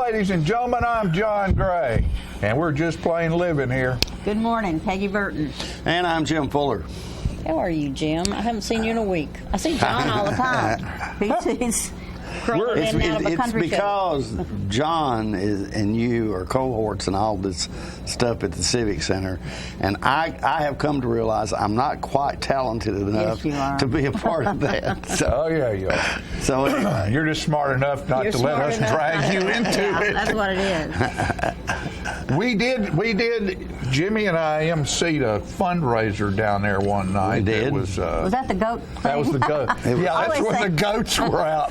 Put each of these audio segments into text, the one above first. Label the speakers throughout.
Speaker 1: ladies and gentlemen. I'm John Gray, and we're just plain living here.
Speaker 2: Good morning, Peggy Burton.
Speaker 3: And I'm Jim Fuller.
Speaker 2: How are you, Jim? I haven't seen you in a week. I see John all the time. He's crawling in and out of a country
Speaker 3: show. It's because John and you are cohorts and all this stuff at the Civic Center, and I have come to realize I'm not quite talented enough to be a part of that.
Speaker 1: So, oh yeah, you are.
Speaker 3: So
Speaker 1: you're just smart enough not to let us drag you into it.
Speaker 2: That's what it is.
Speaker 1: We did. Jimmy and I emceed a fundraiser down there one night.
Speaker 3: We did.
Speaker 2: Was that the goat thing?
Speaker 1: That was the goat. Yeah, that's when the goats were out.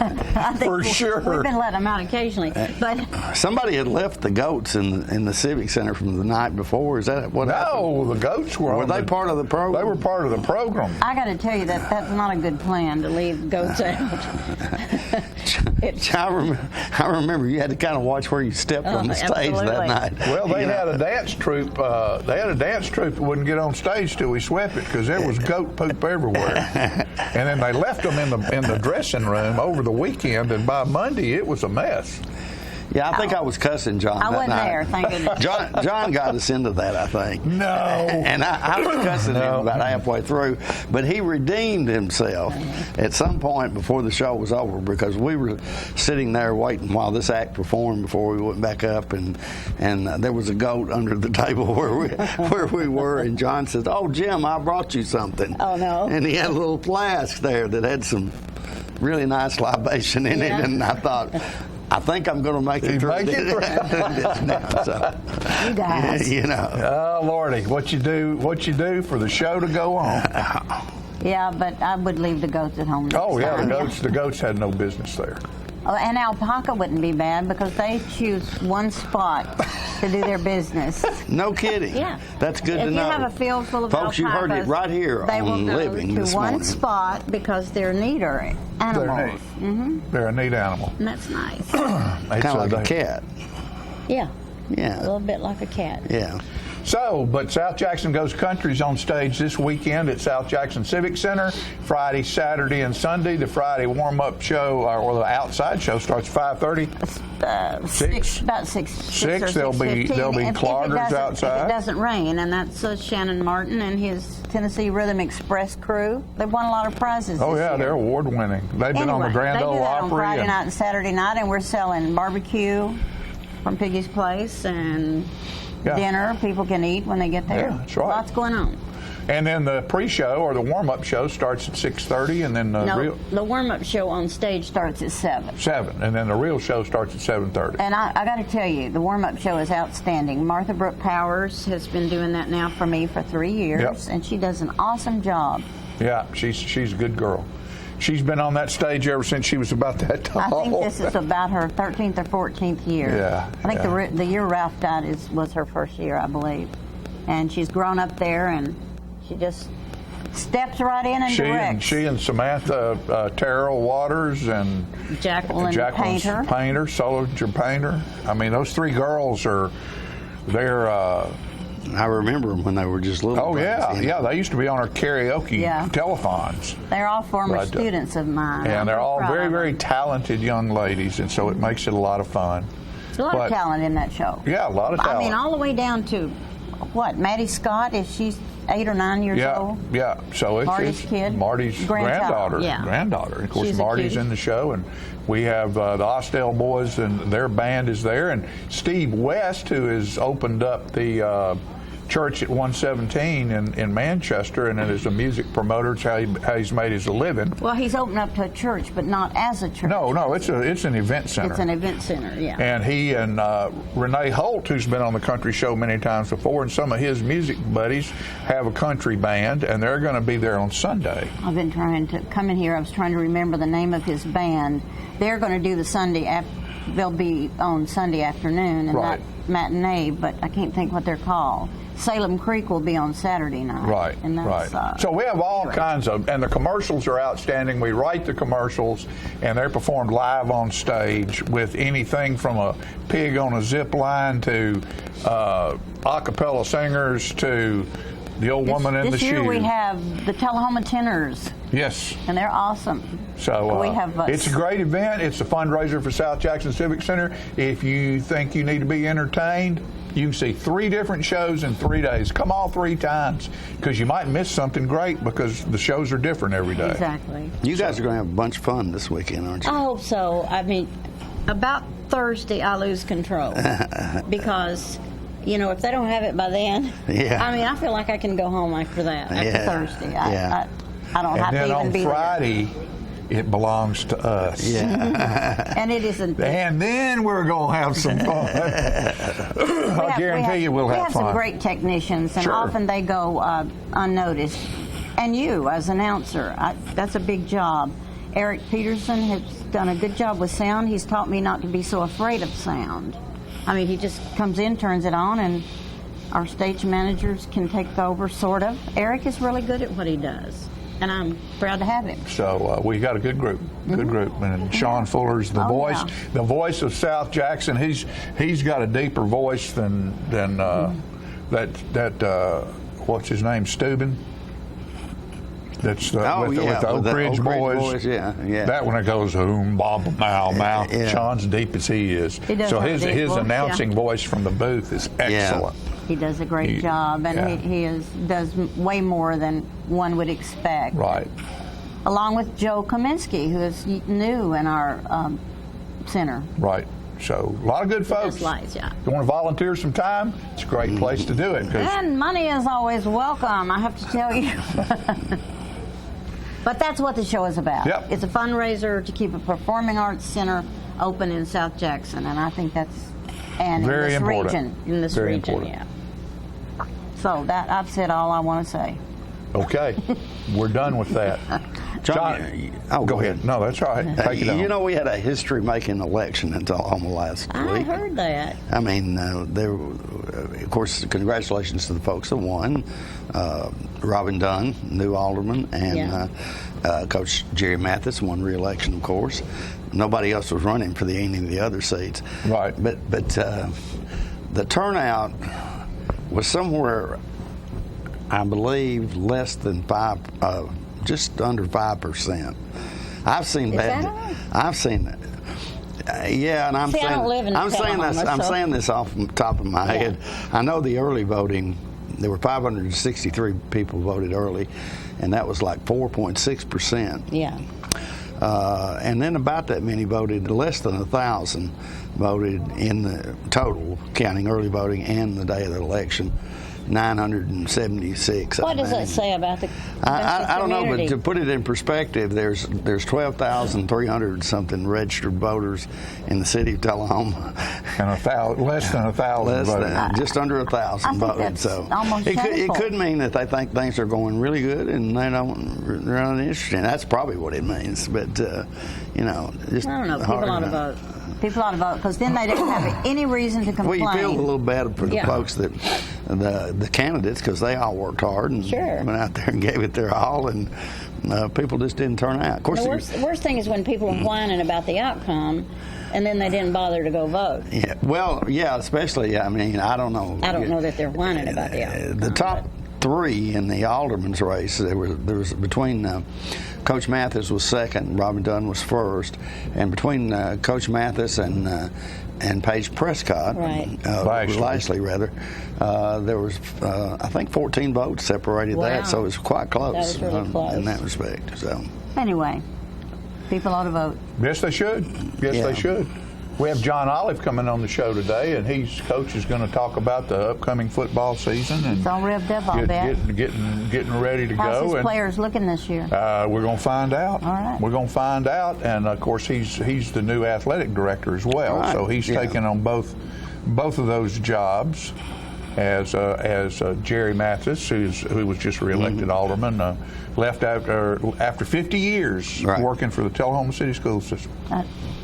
Speaker 1: For sure.
Speaker 2: We've been letting them out occasionally, but
Speaker 3: somebody had left the goats in the Civic Center from the night before. Is that what happened?
Speaker 1: No, the goats were.
Speaker 3: Were they part of the program?
Speaker 1: They were part of the program.
Speaker 2: I got to tell you that's not a good plan to leave goats out.
Speaker 3: I remember you had to kind of watch where you stepped on the stage that night.
Speaker 1: Well, they had a dance troupe. That wouldn't get on stage till we swept it because there was goat poop everywhere. And then they left them in the dressing room over the weekend, and by Monday it was a mess.
Speaker 3: Yeah, I think I was cussing John that night.
Speaker 2: I wasn't there, thank goodness.
Speaker 3: John got us into that, I think.
Speaker 1: No.
Speaker 3: And I was cussing him about halfway through, but he redeemed himself at some point before the show was over because we were sitting there waiting while this act performed before we went back up, and there was a goat under the table where we were, and John says, "Oh, Jim, I brought you something."
Speaker 2: Oh, no.
Speaker 3: And he had a little flask there that had some really nice libation in it, and I thought, I think I'm going to make it through this now. So,
Speaker 2: you guys.
Speaker 3: You know.
Speaker 1: Oh, Lordy, what you do for the show to go on.
Speaker 2: Yeah, but I would leave the goats at home.
Speaker 1: Oh, yeah, the goats had no business there.
Speaker 2: Oh, and alpaca wouldn't be bad because they choose one spot to do their business.
Speaker 3: No kidding.
Speaker 2: Yeah.
Speaker 3: That's good to know.
Speaker 2: If you have a field full of
Speaker 3: folks,
Speaker 2: alpacas,
Speaker 3: you heard it right here
Speaker 2: they
Speaker 3: on
Speaker 2: will
Speaker 3: Living
Speaker 2: go
Speaker 3: this
Speaker 2: to one
Speaker 3: morning.
Speaker 2: spot because they're neater animals.
Speaker 1: They're a neat animal.
Speaker 2: And that's nice.
Speaker 3: Kind of like a cat.
Speaker 2: Yeah.
Speaker 3: Yeah.
Speaker 2: A little bit like a cat.
Speaker 3: Yeah.
Speaker 1: So, but South Jackson Goes Country's on stage this weekend at South Jackson Civic Center, Friday, Saturday, and Sunday. The Friday warm-up show, or the outside show, starts 5:30.
Speaker 2: About 6.
Speaker 1: 6. There'll be cloggers outside.
Speaker 2: If it doesn't rain, and that's Shannon Martin and his Tennessee Rhythm Express crew. They've won a lot of prizes.
Speaker 1: Oh,
Speaker 2: this
Speaker 1: yeah,
Speaker 2: year.
Speaker 1: They're award-winning. They've been on the Grand Ole Opry.
Speaker 2: They do that on Friday night and Saturday night, and we're selling barbecue from Piggy's Place and dinner people can eat when they get there.
Speaker 1: Yeah, that's right.
Speaker 2: Lots going on.
Speaker 1: And then the pre-show or the warm-up show starts at 6:30, and then
Speaker 2: the warm-up show on stage starts at 7.
Speaker 1: 7, and then the real show starts at 7:30.
Speaker 2: And I got to tell you, the warm-up show is outstanding. Martha Brooke Powers has been doing that now for me for 3 years, and she does an awesome job.
Speaker 1: Yeah, she's a good girl. She's been on that stage ever since she was about that tall.
Speaker 2: I think this is about her 13th or 14th year.
Speaker 1: Yeah.
Speaker 2: I think the year Ralph died was her first year, I believe. And she's grown up there, and she just steps right in and directs.
Speaker 1: She and Samantha Terrell Waters and
Speaker 2: Jacqueline
Speaker 1: Painter, Solinger Painter. I mean, those 3 girls they're
Speaker 3: I remember them when they were just little.
Speaker 1: Oh, yeah. They used to be on our karaoke telethons.
Speaker 2: They're all former students of mine.
Speaker 1: And they're all very, very talented young ladies, and so it makes it a lot of fun.
Speaker 2: There's a lot of talent in that show.
Speaker 1: Yeah, a lot of talent.
Speaker 2: I mean, all the way down to, Maddie Scott, is she's 8 or 9 years old?
Speaker 1: Yeah, so it's Marty's granddaughter. Of course,
Speaker 2: she's
Speaker 1: Marty's in the show, and we have the Austell boys, and their band is there, and Steve West, who has opened up the church at 117 in Manchester, and is a music promoter. It's how he's made his living.
Speaker 2: Well, he's opened up to a church, but not as a church.
Speaker 1: No, it's an event center.
Speaker 2: It's an event center, yeah.
Speaker 1: And he and Renee Holt, who's been on the country show many times before, and some of his music buddies have a country band, and they're going to be there on Sunday.
Speaker 2: I've been trying to come in here. I was trying to remember the name of his band. They're going to do the Sunday they'll be on Sunday afternoon and that matinee, but I can't think what they're called. Salem Creek will be on Saturday night.
Speaker 1: Right,
Speaker 2: and that's,
Speaker 1: so we have all kinds of, and the commercials are outstanding. We write the commercials, and they're performed live on stage with anything from a pig on a zip line to a cappella singers to the old woman in the
Speaker 2: This year
Speaker 1: shoe.
Speaker 2: we have the Tullahoma Tenors,
Speaker 1: Yes.
Speaker 2: and they're awesome.
Speaker 1: So
Speaker 2: we have
Speaker 1: it's a great event. It's a fundraiser for South Jackson Civic Center. If you think you need to be entertained, you can see 3 different shows in 3 days. Come all 3 times, because you might miss something great because the shows are different every day.
Speaker 2: Exactly.
Speaker 3: You guys are going to have a bunch of fun this weekend, aren't you?
Speaker 2: I hope so. I mean, about Thursday, I lose control because, if they don't have it by then,
Speaker 3: Yeah.
Speaker 2: I mean, I feel like I can go home after that, after
Speaker 3: Yeah.
Speaker 2: Thursday.
Speaker 3: Yeah.
Speaker 2: I don't have
Speaker 1: And
Speaker 2: to
Speaker 1: then
Speaker 2: even
Speaker 1: on
Speaker 2: be
Speaker 1: Friday, it belongs to us.
Speaker 3: Yeah.
Speaker 2: there. And it isn't.
Speaker 1: And then we're going to have some fun. I guarantee you we'll
Speaker 2: we
Speaker 1: have
Speaker 2: have
Speaker 1: fun.
Speaker 2: some great technicians, and
Speaker 1: Sure.
Speaker 2: often they go unnoticed. And you, as announcer, that's a big job. Eric Peterson has done a good job with sound. He's taught me not to be so afraid of sound. I mean, he just comes in, turns it on, and our stage managers can take over, sort of. Eric is really good at what he does, and I'm proud to have him.
Speaker 1: So we got a good group, and Sean Fuller's the
Speaker 2: Oh,
Speaker 1: voice,
Speaker 2: yeah.
Speaker 1: the voice of South Jackson. He's got a deeper voice than that what's his name, Steuben. That's with the Oak Ridge Boys.
Speaker 3: Yeah.
Speaker 1: That one that goes bob, mow, mow.
Speaker 3: Yeah.
Speaker 1: Sean's deep as he is.
Speaker 2: He does
Speaker 1: So
Speaker 2: have a deep
Speaker 1: his
Speaker 2: voice,
Speaker 1: announcing
Speaker 2: yeah.
Speaker 1: voice from the booth is excellent.
Speaker 2: He does a great job, and
Speaker 1: yeah.
Speaker 2: he does way more than one would expect.
Speaker 1: Right.
Speaker 2: Along with Joe Kaminsky, who is new in our center.
Speaker 1: Right. So a lot of good folks.
Speaker 2: Just lights, yeah.
Speaker 1: You want to volunteer some time? It's a great place to do it. 'Cause
Speaker 2: And money is always welcome, I have to tell you. But that's what the show is about.
Speaker 1: Yep.
Speaker 2: It's a fundraiser to keep a performing arts center open in South Jackson, and I think that's
Speaker 1: Very
Speaker 2: in this
Speaker 1: important.
Speaker 2: region. In this
Speaker 1: Very
Speaker 2: region,
Speaker 1: important.
Speaker 2: yeah. So that I've said all I want to say.
Speaker 1: Okay, we're done with that.
Speaker 3: Oh,
Speaker 1: go ahead. No, that's all right. Take it on.
Speaker 3: You know, we had a history-making election in Tullahoma last
Speaker 2: I
Speaker 3: week.
Speaker 2: heard that.
Speaker 3: I mean, of course, congratulations to the folks that won. Robin Dunn, new alderman, and
Speaker 2: Yeah.
Speaker 3: Coach Jerry Mathis won re-election, of course. Nobody else was running for any of the other seats.
Speaker 1: Right.
Speaker 3: But the turnout was somewhere, I believe, less than just under 5%. I've seen
Speaker 2: Is
Speaker 3: bad.
Speaker 2: that all?
Speaker 3: I've seen it. Yeah, and
Speaker 2: See, I don't live in
Speaker 3: I'm saying this.
Speaker 2: Tullahoma,
Speaker 3: I'm
Speaker 2: so-
Speaker 3: saying this off the top of my head. I know the early voting. There were 563 people voted early, and that was like 4.6%.
Speaker 2: Yeah.
Speaker 3: And then about that many voted. Less than 1,000 voted in the total, counting early voting and the day of the election. 976.
Speaker 2: What does that say about the
Speaker 3: I don't know, but
Speaker 2: community?
Speaker 3: to put it in perspective, there's 12,300 something registered voters in the city of Tullahoma.
Speaker 1: And less than 1,000
Speaker 3: Less
Speaker 1: voted.
Speaker 3: than, just under 1,000
Speaker 2: I think
Speaker 3: voted.
Speaker 2: that's
Speaker 3: So
Speaker 2: almost
Speaker 3: it
Speaker 2: shameful.
Speaker 3: could mean that they think things are going really good and they're not interested. That's probably what it means. But just
Speaker 2: I don't know. People
Speaker 3: hard
Speaker 2: ought to
Speaker 3: enough.
Speaker 2: vote. People ought to vote because then they didn't have any reason to
Speaker 3: Well,
Speaker 2: complain.
Speaker 3: you feel a little bad for the
Speaker 2: Yeah.
Speaker 3: folks that the candidates, because they all worked hard and
Speaker 2: Sure.
Speaker 3: went out there and gave it their all, and people just didn't turn out. Of course,
Speaker 2: The worst thing is when people are whining about the outcome, and then they didn't bother to go vote.
Speaker 3: yeah, well, yeah, especially. I mean, I don't know.
Speaker 2: I don't know that they're whining about the outcome.
Speaker 3: The top three in the alderman's race, there was between Coach Mathis was second, Robin Dunn was first, and between Coach Mathis and Paige Prescott,
Speaker 2: Right.
Speaker 3: Lashley rather, there was I think 14 votes separated
Speaker 2: Wow.
Speaker 3: that, so it was quite close,
Speaker 2: That was really close.
Speaker 3: in that respect. So
Speaker 2: Anyway, people ought to vote.
Speaker 1: Yes, they should. Yes,
Speaker 3: Yeah.
Speaker 1: they should. We have John Olive coming on the show today, and Coach is going to talk about the upcoming football season and
Speaker 2: It's all revved up, I'll bet.
Speaker 1: getting ready to
Speaker 2: How's
Speaker 1: go.
Speaker 2: his
Speaker 1: And
Speaker 2: players looking this year?
Speaker 1: we're going to find out.
Speaker 2: All right.
Speaker 1: We're going to find out, and of course he's the new athletic director as well,
Speaker 3: Right.
Speaker 1: so he's
Speaker 3: Yeah.
Speaker 1: taking on both of those jobs. As Jerry Mathis, who was just reelected alderman, left after 50 years
Speaker 3: Right.
Speaker 1: working for the Tullahoma City School System.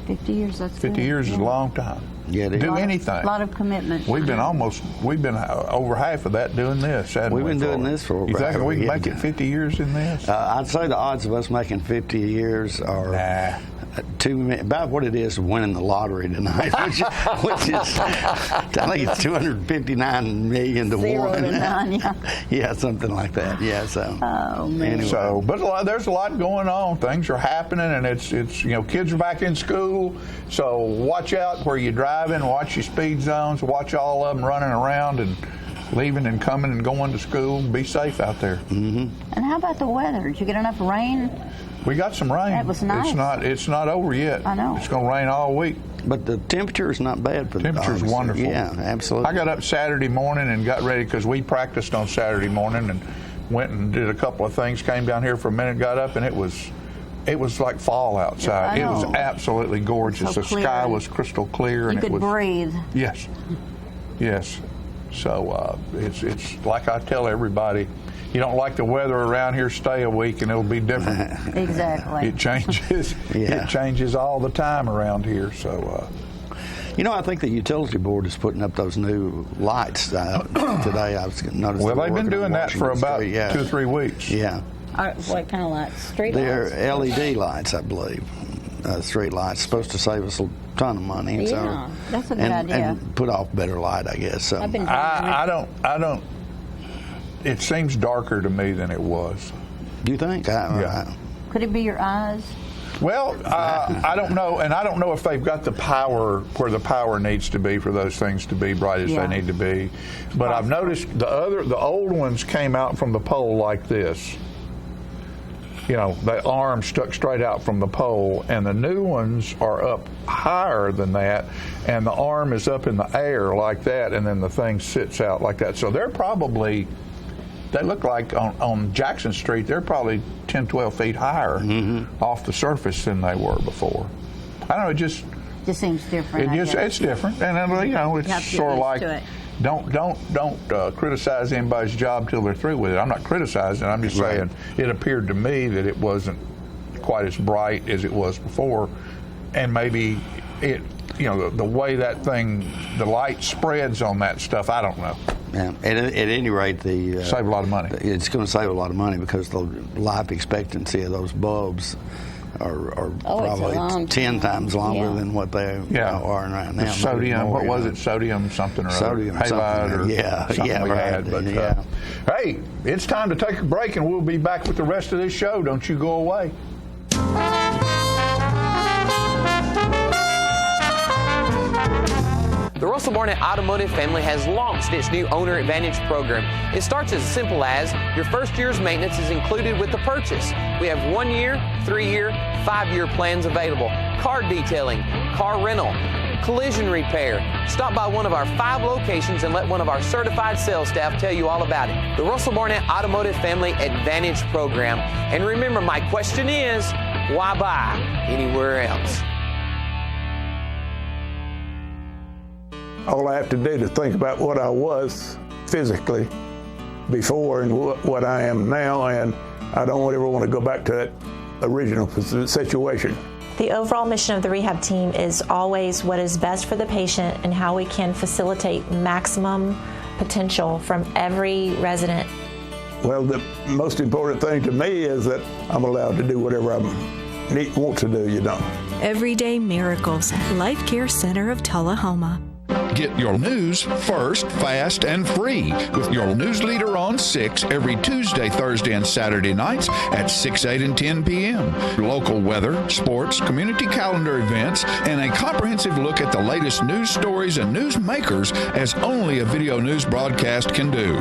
Speaker 2: 50 years, that's
Speaker 1: 50
Speaker 2: good.
Speaker 1: years is a long time.
Speaker 3: Yeah, it is.
Speaker 1: Do anything.
Speaker 2: A lot of commitment.
Speaker 1: We've been over half of that doing this, haven't we?
Speaker 3: We've been doing this for
Speaker 1: You think
Speaker 3: about-
Speaker 1: we can make it 50 years in this?
Speaker 3: I'd say the odds of us making 50 years are about what it is winning the lottery tonight, which is, I think it's 259 million to
Speaker 2: 0
Speaker 3: 1.
Speaker 2: to 9, yeah.
Speaker 3: Yeah, something like that. Yeah, so.
Speaker 2: Oh, man.
Speaker 3: Anyway.
Speaker 1: So, but there's a lot going on. Things are happening, and it's kids are back in school. So watch out where you're driving. Watch your speed zones. Watch all of them running around and leaving and coming and going to school. Be safe out there.
Speaker 3: Mm-hmm.
Speaker 2: And how about the weather? Did you get enough rain?
Speaker 1: We got some rain.
Speaker 2: That was nice.
Speaker 1: It's not over yet.
Speaker 2: I know.
Speaker 1: It's going to rain all week.
Speaker 3: But the temperature is not bad for the
Speaker 1: Temperature's
Speaker 3: dogs.
Speaker 1: wonderful.
Speaker 3: Yeah, absolutely.
Speaker 1: I got up Saturday morning and got ready because we practiced on Saturday morning and went and did a couple of things. Came down here for a minute, got up, and it was like fall outside.
Speaker 2: Yeah,
Speaker 1: it was
Speaker 2: I know.
Speaker 1: absolutely gorgeous.
Speaker 2: So
Speaker 1: the
Speaker 2: clear.
Speaker 1: sky was crystal clear,
Speaker 2: You
Speaker 1: and
Speaker 2: could
Speaker 1: it was
Speaker 2: breathe.
Speaker 1: Yes. So it's like I tell everybody. You don't like the weather around here, stay a week and it'll be different.
Speaker 2: Exactly.
Speaker 1: It changes.
Speaker 3: Yeah.
Speaker 1: It changes all the time around here. So,
Speaker 3: I think the utility board is putting up those new lights today. I was noticing.
Speaker 1: well, they've been doing that for about
Speaker 3: yeah.
Speaker 1: 2 or 3 weeks.
Speaker 3: Yeah,
Speaker 2: What kind of lights? Street
Speaker 3: they're
Speaker 2: lights?
Speaker 3: LED lights, I believe. Street lights, supposed to save us a ton of money. And
Speaker 2: Yeah, that's a good idea.
Speaker 3: And put off better light, I guess. So.
Speaker 2: I've been
Speaker 1: I don't. It seems darker to me than it was.
Speaker 3: Do you think?
Speaker 1: Yeah.
Speaker 2: Could it be your eyes?
Speaker 1: Well, I don't know, and I don't know if they've got the power where the power needs to be for those things to be bright as
Speaker 2: Yeah.
Speaker 1: they need to be. But I've noticed the old ones came out from the pole like this. The arm stuck straight out from the pole, and the new ones are up higher than that, and the arm is up in the air like that, and then the thing sits out like that. So they look like on Jackson Street, they're probably 10, 12 feet higher off the surface than they were before. I don't know, it just
Speaker 2: seems different.
Speaker 1: it's different, and
Speaker 2: You have
Speaker 1: it's
Speaker 2: to get
Speaker 1: sort of
Speaker 2: used
Speaker 1: like
Speaker 2: to it.
Speaker 1: don't criticize anybody's job till they're through with it. I'm not criticizing. I'm just
Speaker 3: Right.
Speaker 1: saying it appeared to me that it wasn't quite as bright as it was before, and maybe it the way that thing, the light spreads on that stuff. I don't know.
Speaker 3: Yeah. At any rate,
Speaker 1: Save a lot of money.
Speaker 3: It's going to save a lot of money because the life expectancy of those bulbs are probably 10 times longer than what they are right now.
Speaker 1: The sodium,
Speaker 3: More,
Speaker 1: what was it? Sodium something or
Speaker 3: Sodium
Speaker 1: other. Halide
Speaker 3: something.
Speaker 1: or something like
Speaker 3: right.
Speaker 1: that. But,
Speaker 3: yeah.
Speaker 1: Hey, it's time to take a break, and we'll be back with the rest of this show. Don't you go away.
Speaker 4: The Russell Barnett Automotive family has launched its new Owner Advantage program. It starts as simple as your first year's maintenance is included with the purchase. We have 1 year, 3 year, 5 year plans available. Car detailing, car rental, collision repair. Stop by one of our 5 locations and let one of our certified sales staff tell you all about it. The Russell Barnett Automotive Family Advantage program. And remember, my question is, why buy anywhere else?
Speaker 5: All I have to do to think about what I was physically before and what I am now, and I don't ever want to go back to that original situation.
Speaker 6: The overall mission of the rehab team is always what is best for the patient and how we can facilitate maximum potential from every resident.
Speaker 5: Well, the most important thing to me is that I'm allowed to do whatever I want to do,
Speaker 7: Everyday Miracles, Life Care Center of Tullahoma.
Speaker 8: Get your news first, fast, and free with your news leader on 6 every Tuesday, Thursday, and Saturday nights at 6, 8, and 10 p.m. Local weather, sports, community calendar events, and a comprehensive look at the latest news stories and news makers as only a video news broadcast can do.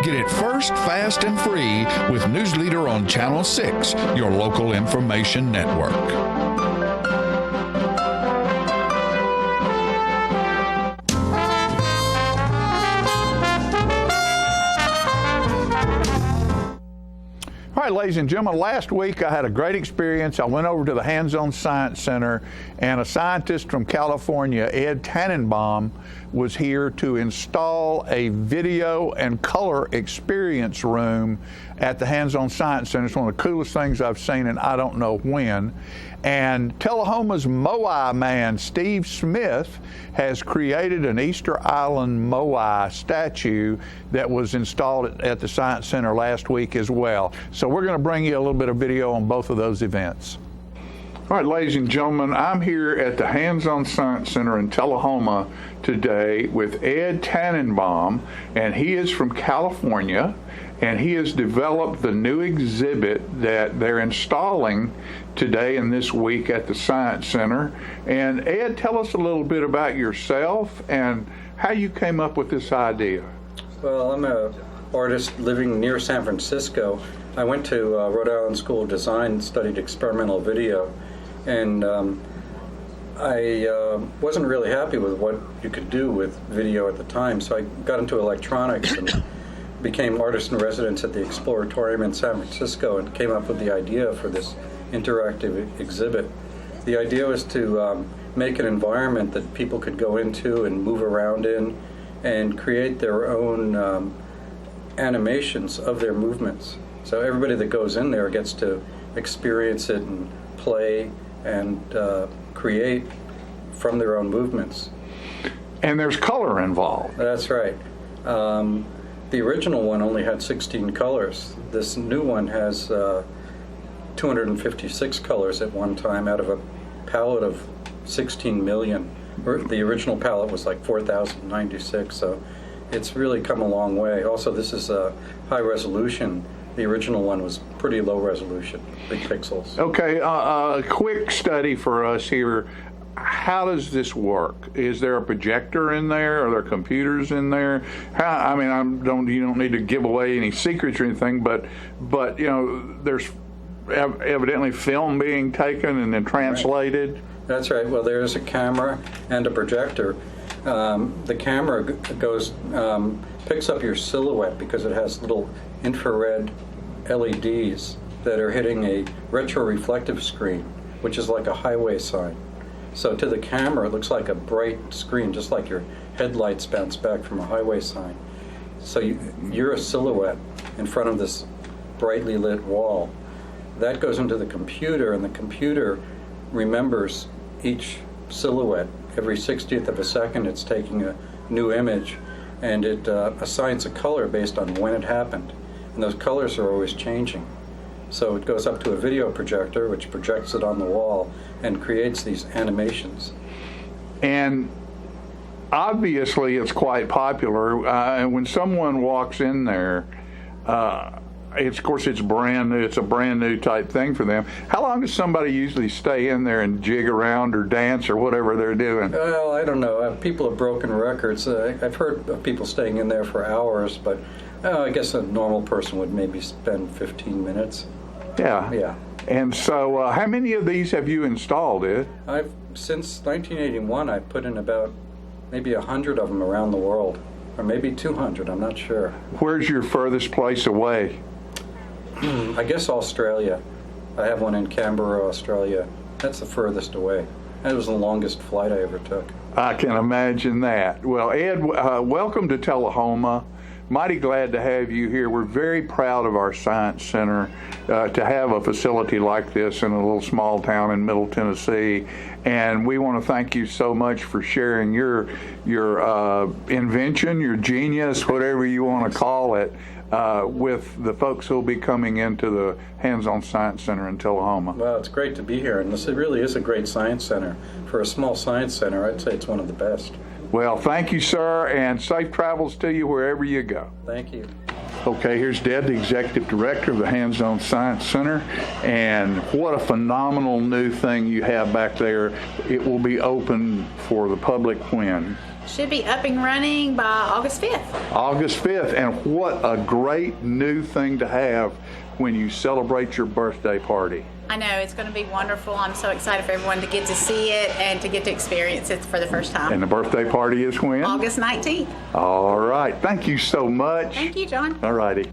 Speaker 8: Get it first, fast, and free with News Leader on Channel 6, your local information network.
Speaker 1: All right, ladies and gentlemen, last week I had a great experience. I went over to the Hands-On Science Center, and a scientist from California, Ed Tannenbaum, was here to install a video and color experience room at the Hands-On Science Center. It's one of the coolest things I've seen in I don't know when. And Tullahoma's Moai man, Steve Smith, has created an Easter Island Moai statue that was installed at the Science Center last week as well. So we're going to bring you a little bit of video on both of those events. All right, ladies and gentlemen, I'm here at the Hands-On Science Center in Tullahoma today with Ed Tannenbaum, and he is from California, and he has developed the new exhibit that they're installing today and this week at the Science Center. And Ed, tell us a little bit about yourself and how you came up with this idea.
Speaker 9: Well, I'm an artist living near San Francisco. I went to Rhode Island School of Design, studied experimental video, and I wasn't really happy with what you could do with video at the time, so I got into electronics and became artist in residence at the Exploratorium in San Francisco and came up with the idea for this interactive exhibit. The idea was to make an environment that people could go into and move around in and create their own animations of their movements. So everybody that goes in there gets to experience it and play and create from their own movements.
Speaker 1: And there's color involved.
Speaker 9: That's right. The original one only had 16 colors. This new one has 256 colors at one time out of a palette of 16 million. The original palette was like 4,096, so it's really come a long way. Also, this is a high resolution. The original one was pretty low resolution, big pixels.
Speaker 1: Okay, a quick study for us here. How does this work? Is there a projector in there? Are there computers in there? How, I mean, you don't need to give away any secrets or anything, but you know, there's evidently film being taken and then translated.
Speaker 9: Right. That's right. Well, there's a camera and a projector. The camera picks up your silhouette because it has little infrared LEDs that are hitting a retroreflective screen, which is like a highway sign. So to the camera, it looks like a bright screen, just like your headlights bounce back from a highway sign. So you're a silhouette in front of this brightly lit wall. That goes into the computer, and the computer remembers each silhouette. Every 60th of a second, it's taking a new image, and it assigns a color based on when it happened. And those colors are always changing. So it goes up to a video projector, which projects it on the wall and creates these animations.
Speaker 1: And obviously it's quite popular. And when someone walks in there, of course it's brand new. It's a brand new type thing for them. How long does somebody usually stay in there and jig around or dance or whatever they're doing?
Speaker 9: Well, I don't know. People have broken records. I've heard of people staying in there for hours, but I guess a normal person would maybe spend 15 minutes.
Speaker 1: Yeah. And so how many of these have you installed, Ed?
Speaker 9: Since 1981, I've put in about maybe 100 of them around the world, or maybe 200, I'm not sure.
Speaker 1: Where's your furthest place away?
Speaker 9: I guess Australia. I have one in Canberra, Australia. That's the furthest away. That was the longest flight I ever took.
Speaker 1: I can imagine that. Well, Ed, welcome to Tullahoma. Mighty glad to have you here. We're very proud of our Science Center to have a facility like this in a little small town in Middle Tennessee. And we want to thank you so much for sharing your invention, your genius, whatever you want to call it, with the folks who will be coming into the Hands-On Science Center in Tullahoma.
Speaker 9: Well, it's great to be here, and this really is a great science center. For a small science center, I'd say it's one of the best.
Speaker 1: Well, thank you, sir, and safe travels to you wherever you go.
Speaker 9: Thank you.
Speaker 1: Okay, here's Deb, the Executive Director of the Hands-On Science Center, and what a phenomenal new thing you have back there. It will be open for the public when?
Speaker 10: Should be up and running by August 5th.
Speaker 1: August 5th, and what a great new thing to have when you celebrate your birthday party.
Speaker 10: I know, it's going to be wonderful. I'm so excited for everyone to get to see it and to get to experience it for the first time.
Speaker 1: And the birthday party is when?
Speaker 10: August 19th.
Speaker 1: All right. Thank you so much.
Speaker 10: Thank you, John.
Speaker 1: All righty.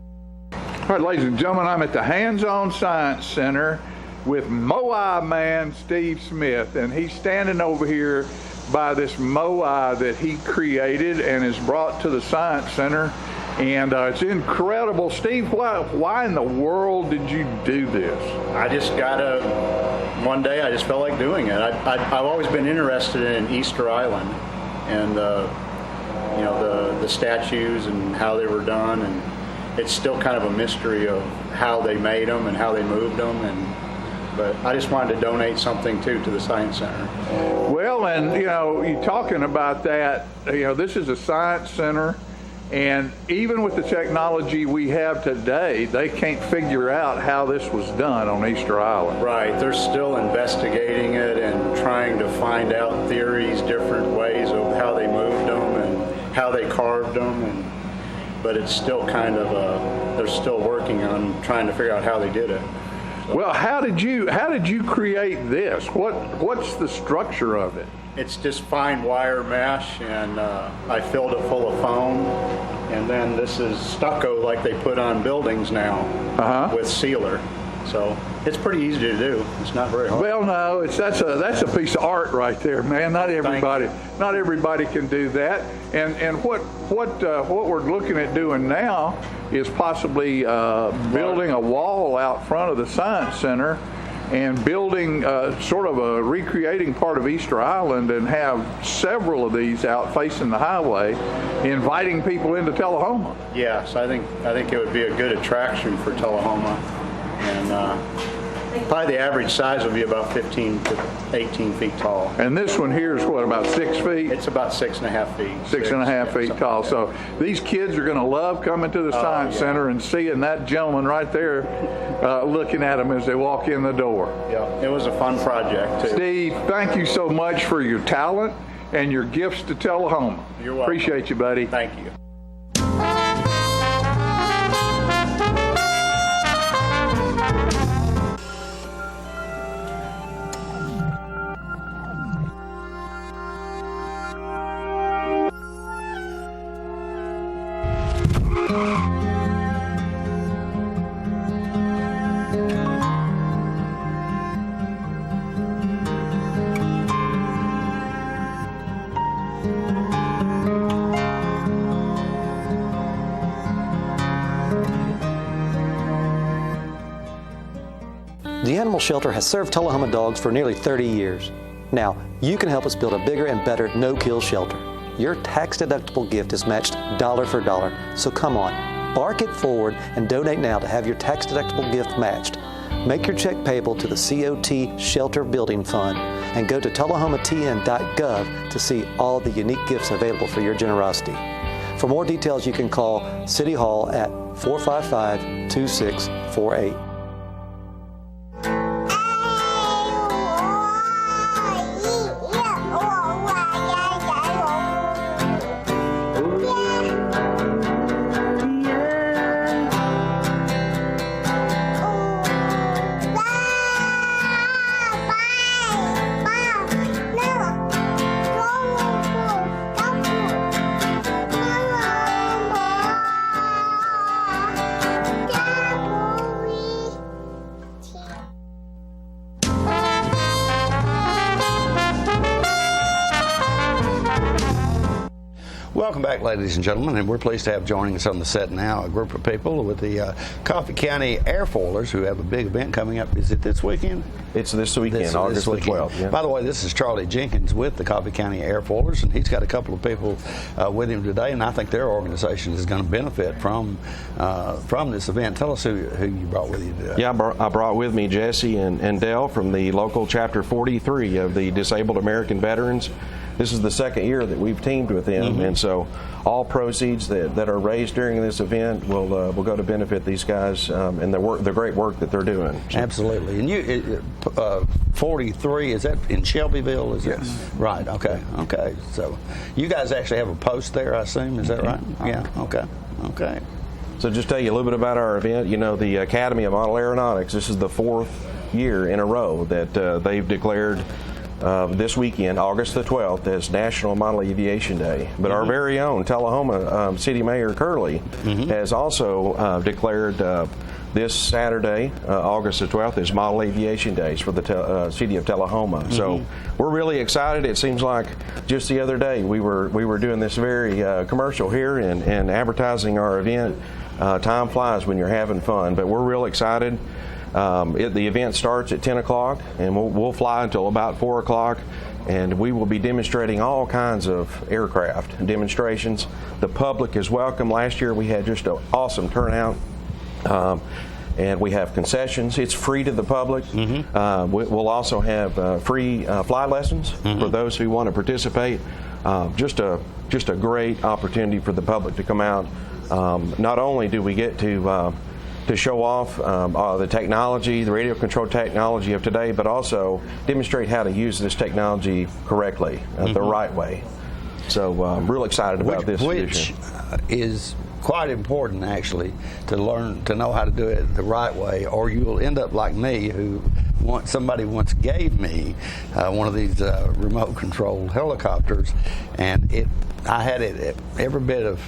Speaker 1: All right, ladies and gentlemen, I'm at the Hands-On Science Center with Moai man Steve Smith, and he's standing over here by this Moai that he created and has brought to the Science Center. And it's incredible. Steve, why in the world did you do this?
Speaker 11: I just one day I just felt like doing it. I've always been interested in Easter Island and the statues and how they were done, and it's still kind of a mystery of how they made them and how they moved them, but I just wanted to donate something to the Science Center.
Speaker 1: Well, and you're talking about that, this is a science center, and even with the technology we have today, they can't figure out how this was done on Easter Island.
Speaker 11: Right, they're still investigating it and trying to find out theories, different ways of how they moved them and how they carved them, but it's still kind of they're still working on trying to figure out how they did it.
Speaker 1: Well, how did you create this? What's the structure of it?
Speaker 11: It's just fine wire mesh, and I filled it full of foam, and then this is stucco like they put on buildings now with sealer. So it's pretty easy to do. It's not very hard.
Speaker 1: Well, no, that's a piece of art right there, man. Not everybody can do that. And what we're looking at doing now is possibly building a wall out front of the Science Center and building sort of a recreating part of Easter Island, and have several of these out facing the highway, inviting people into Tullahoma.
Speaker 11: Yes, I think it would be a good attraction for Tullahoma, and probably the average size would be about 15 to 18 feet tall.
Speaker 1: And this one here is what, about 6 feet?
Speaker 11: It's about 6.5 feet.
Speaker 1: 6.5 feet tall. So these kids are going to love coming to the Science Center and seeing that gentleman right there looking at them as they walk in the door.
Speaker 11: Yeah, it was a fun project too.
Speaker 1: Steve, thank you so much for your talent and your gifts to Tullahoma.
Speaker 11: You're welcome.
Speaker 1: Appreciate you, buddy.
Speaker 11: Thank you.
Speaker 12: The animal shelter has served Tullahoma dogs for nearly 30 years. Now, you can help us build a bigger and better no-kill shelter. Your tax-deductible gift is matched dollar for dollar, so come on, bark it forward and donate now to have your tax-deductible gift matched. Make your check payable to the COT Shelter Building Fund and go to tullahomatn.gov to see all the unique gifts available for your generosity. For more details, you can call City Hall at 455-2648.
Speaker 3: Welcome back, ladies and gentlemen, and we're pleased to have joining us on the set now a group of people with the Coffee County Airfoilers, who have a big event coming up. Is it this weekend?
Speaker 13: It's this weekend, August the 12th. Yeah.
Speaker 3: By the way, this is Charlie Jenkins with the Coffee County Airfoilers, and he's got a couple of people with him today, and I think their organization is going to benefit from this event. Tell us who you brought with you today.
Speaker 13: Yeah, I brought with me Jesse and Dell from the local Chapter 43 of the Disabled American Veterans. This is the second year that we've teamed with them, and so all proceeds that are raised during this event will go to benefit these guys and the great work that they're doing.
Speaker 3: Absolutely. And you, 43, is that in Shelbyville?
Speaker 13: Yes.
Speaker 3: Right. Okay. So you guys actually have a post there, I assume. Is that right? Yeah. Okay.
Speaker 13: So just tell you a little bit about our event. You know, the Academy of Model Aeronautics. This is the 4th year in a row that they've declared this weekend, August the 12th, as National Model Aviation Day. But our very own Tullahoma City Mayor Curley has also declared this Saturday, August the 12th, is Model Aviation Days for the city of Tullahoma. So we're really excited. It seems like just the other day we were doing this very commercial here and advertising our event. Time flies when you're having fun, but we're real excited. The event starts at 10 o'clock, and we'll fly until about 4 o'clock, and we will be demonstrating all kinds of aircraft demonstrations. The public is welcome. Last year we had just an awesome turnout, and we have concessions. It's free to the public. We'll also have free fly lessons for those who want to participate. Just a great opportunity for the public to come out. Not only do we get to show off the technology, the radio control technology of today, but also demonstrate how to use this technology correctly, the right way. So I'm real excited about this edition.
Speaker 3: Which is quite important, actually, to learn to know how to do it the right way, or you will end up like me, who somebody once gave me one of these remote controlled helicopters, and I had it every bit of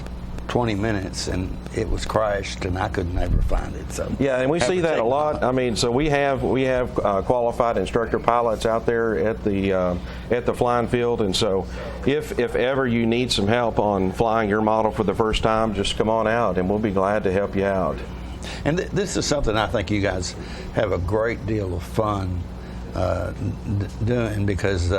Speaker 3: 20 minutes and it was crashed and I could never find it. So
Speaker 13: yeah, and we see that a lot. I mean, so we have qualified instructor pilots out there at the flying field, and so if ever you need some help on flying your model for the first time, just come on out and we'll be glad to help you out.
Speaker 3: And this is something I think you guys have a great deal of fun doing, because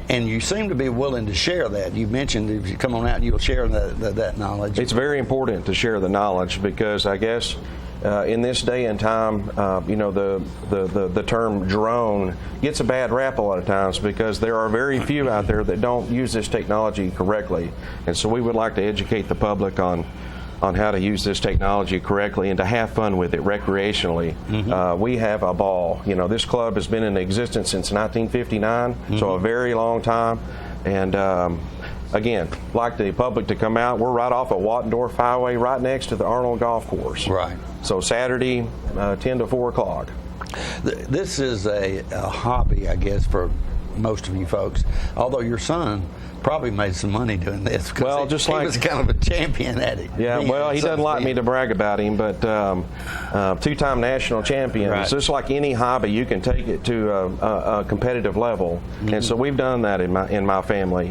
Speaker 3: and you seem to be willing to share that. You mentioned if you come on out, you'll share that knowledge.
Speaker 13: It's very important to share the knowledge, because I guess in this day and time, the term drone gets a bad rap a lot of times because there are very few out there that don't use this technology correctly. And so we would like to educate the public on how to use this technology correctly and to have fun with it recreationally. We have a ball. You know, this club has been in existence since 1959, so a very long time. And again, like the public to come out. We're right off of Wattendorf Highway, right next to the Arnold Golf Course.
Speaker 3: Right.
Speaker 13: So Saturday, 10 to 4 o'clock.
Speaker 3: This is a hobby, I guess, for most of you folks, although your son probably made some money doing this.
Speaker 13: Well,
Speaker 3: he was kind of a champion at it.
Speaker 13: Yeah, well, he doesn't like me to brag about him, but two-time national champion.
Speaker 3: Right.
Speaker 13: It's just like any hobby, you can take it to a competitive level, and so we've done that in my family.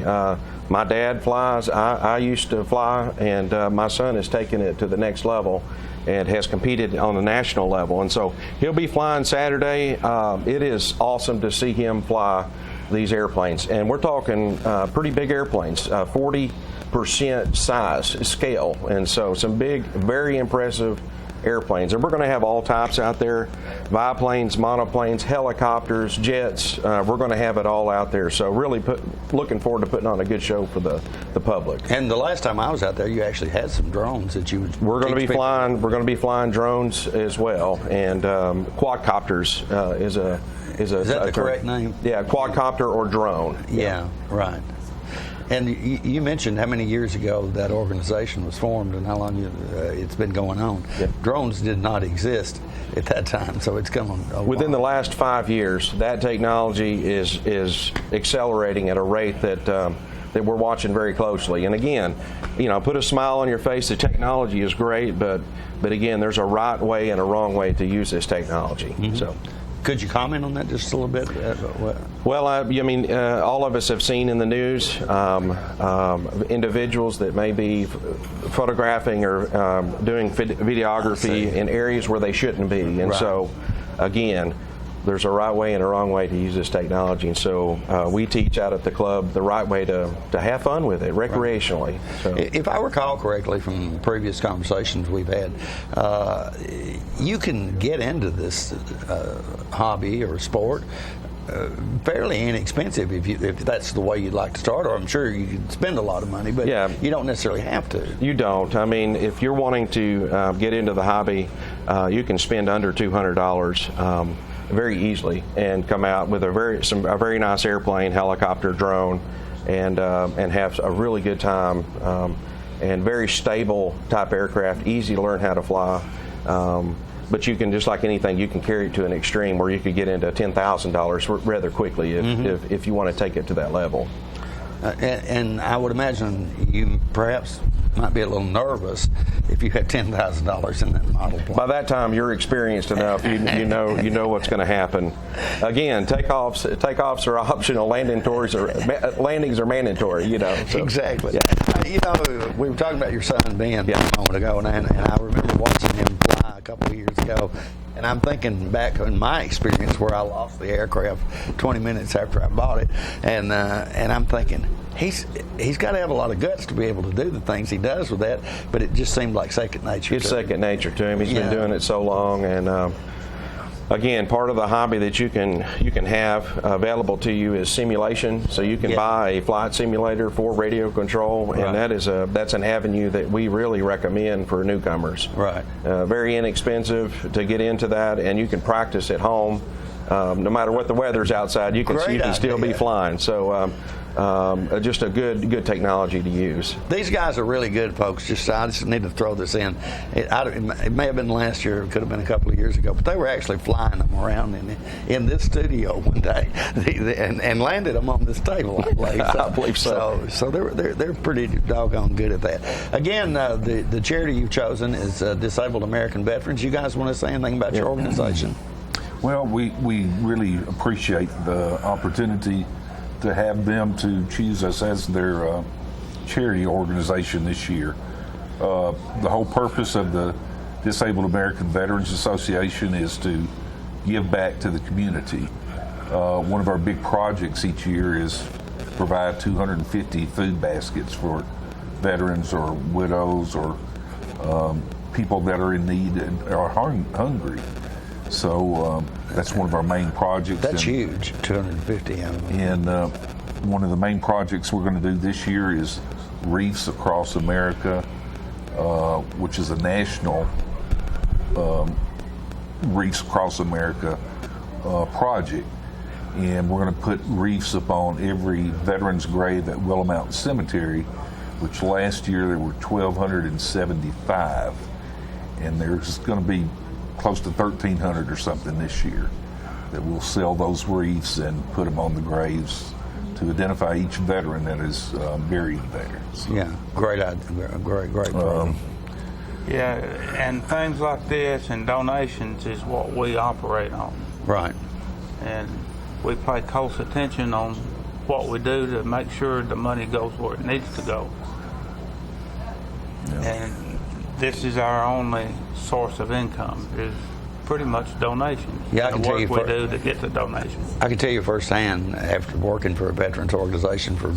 Speaker 13: My dad flies. I used to fly, and my son has taken it to the next level and has competed on the national level. And so he'll be flying Saturday. It is awesome to see him fly these airplanes, and we're talking pretty big airplanes, 40% size scale, and so some big, very impressive airplanes. And we're going to have all types out there: biplanes, monoplanes, helicopters, jets. We're going to have it all out there. So really looking forward to putting on a good show for the public.
Speaker 3: And the last time I was out there, you actually had some drones that you would.
Speaker 13: We're going to be flying. We're going to be flying drones as well, and quadcopters is
Speaker 3: that the correct name?
Speaker 13: Yeah, quadcopter or drone.
Speaker 3: Yeah, right. And you mentioned how many years ago that organization was formed and how long it's been going on.
Speaker 13: Yep. Drones
Speaker 3: did not exist at that time, so it's come on.
Speaker 13: Within the last 5 years, that technology is accelerating at a rate that we're watching very closely. And again, put a smile on your face. The technology is great, but again, there's a right way and a wrong way to use this technology.
Speaker 3: Mm-hmm.
Speaker 13: So.
Speaker 3: Could you comment on that just a little bit?
Speaker 13: Well, all of us have seen in the news individuals that may be photographing or doing videography in areas where they shouldn't be. And so, again, there's a right way and a wrong way to use this technology. And so we teach out at the club the right way to have fun with it recreationally. So.
Speaker 3: If I recall correctly from previous conversations we've had, you can get into this hobby or sport fairly inexpensive if that's the way you'd like to start, or I'm sure you could spend a lot of money, but you don't necessarily have to.
Speaker 13: You don't. I mean, if you're wanting to get into the hobby, you can spend under $200 very easily and come out with a very nice airplane, helicopter, drone, and have a really good time, and very stable type aircraft, easy to learn how to fly. But you can, just like anything, you can carry it to an extreme where you could get into $10,000 rather quickly if you want to take it to that level.
Speaker 3: And I would imagine you perhaps might be a little nervous if you had $10,000 in that model plane.
Speaker 13: By that time, you're experienced enough. You know what's going to happen. Again, takeoffs are optional. Landings are mandatory. So.
Speaker 3: Exactly. Yeah. We were talking about your son Ben a moment ago, and I remember watching him fly a couple of years ago. And I'm thinking back on my experience where I lost the aircraft 20 minutes after I bought it, and I'm thinking he's got to have a lot of guts to be able to do the things he does with that. But it just seemed like second nature.
Speaker 13: It's second nature to him. He's been doing it so long, and again, part of the hobby that you can have available to you is simulation. So you can buy a flight simulator for radio control, and that's an avenue that we really recommend for newcomers.
Speaker 3: Right.
Speaker 13: Very inexpensive to get into that, and you can practice at home. No matter what the weather's outside, you can still be flying. So just a good technology to use.
Speaker 3: These guys are really good, folks. I just need to throw this in. It may have been last year, it could have been a couple of years ago, but they were actually flying them around in this studio one day and landed them on this table, I believe.
Speaker 13: I believe so.
Speaker 3: So they're pretty doggone good at that. Again, the charity you've chosen is Disabled American Veterans. You guys want to say anything about your organization?
Speaker 14: Well, we really appreciate the opportunity to have them to choose us as their charity organization this year. The whole purpose of the Disabled American Veterans Association is to give back to the community. One of our big projects each year is provide 250 food baskets for veterans or widows or people that are in need and are hungry. So that's one of our main projects.
Speaker 3: That's huge, 250 of them.
Speaker 14: And one of the main projects we're going to do this year is Reefs Across America, which is a national Reefs Across America project. And we're going to put reefs upon every veteran's grave at Willow Mountain Cemetery, which last year there were 1,275. And there's going to be close to 1,300 or something this year that we'll sell those reefs and put them on the graves to identify each veteran that is buried there. So,
Speaker 3: yeah, great idea, great program.
Speaker 15: And things like this and donations is what we operate on.
Speaker 3: Right.
Speaker 15: And we pay close attention on what we do to make sure the money goes where it needs to go. Yeah. And this is our only source of income, is pretty much donations.
Speaker 3: Yeah, I can tell you
Speaker 15: we do to get the donations.
Speaker 3: I can tell you firsthand, after working for a veterans organization for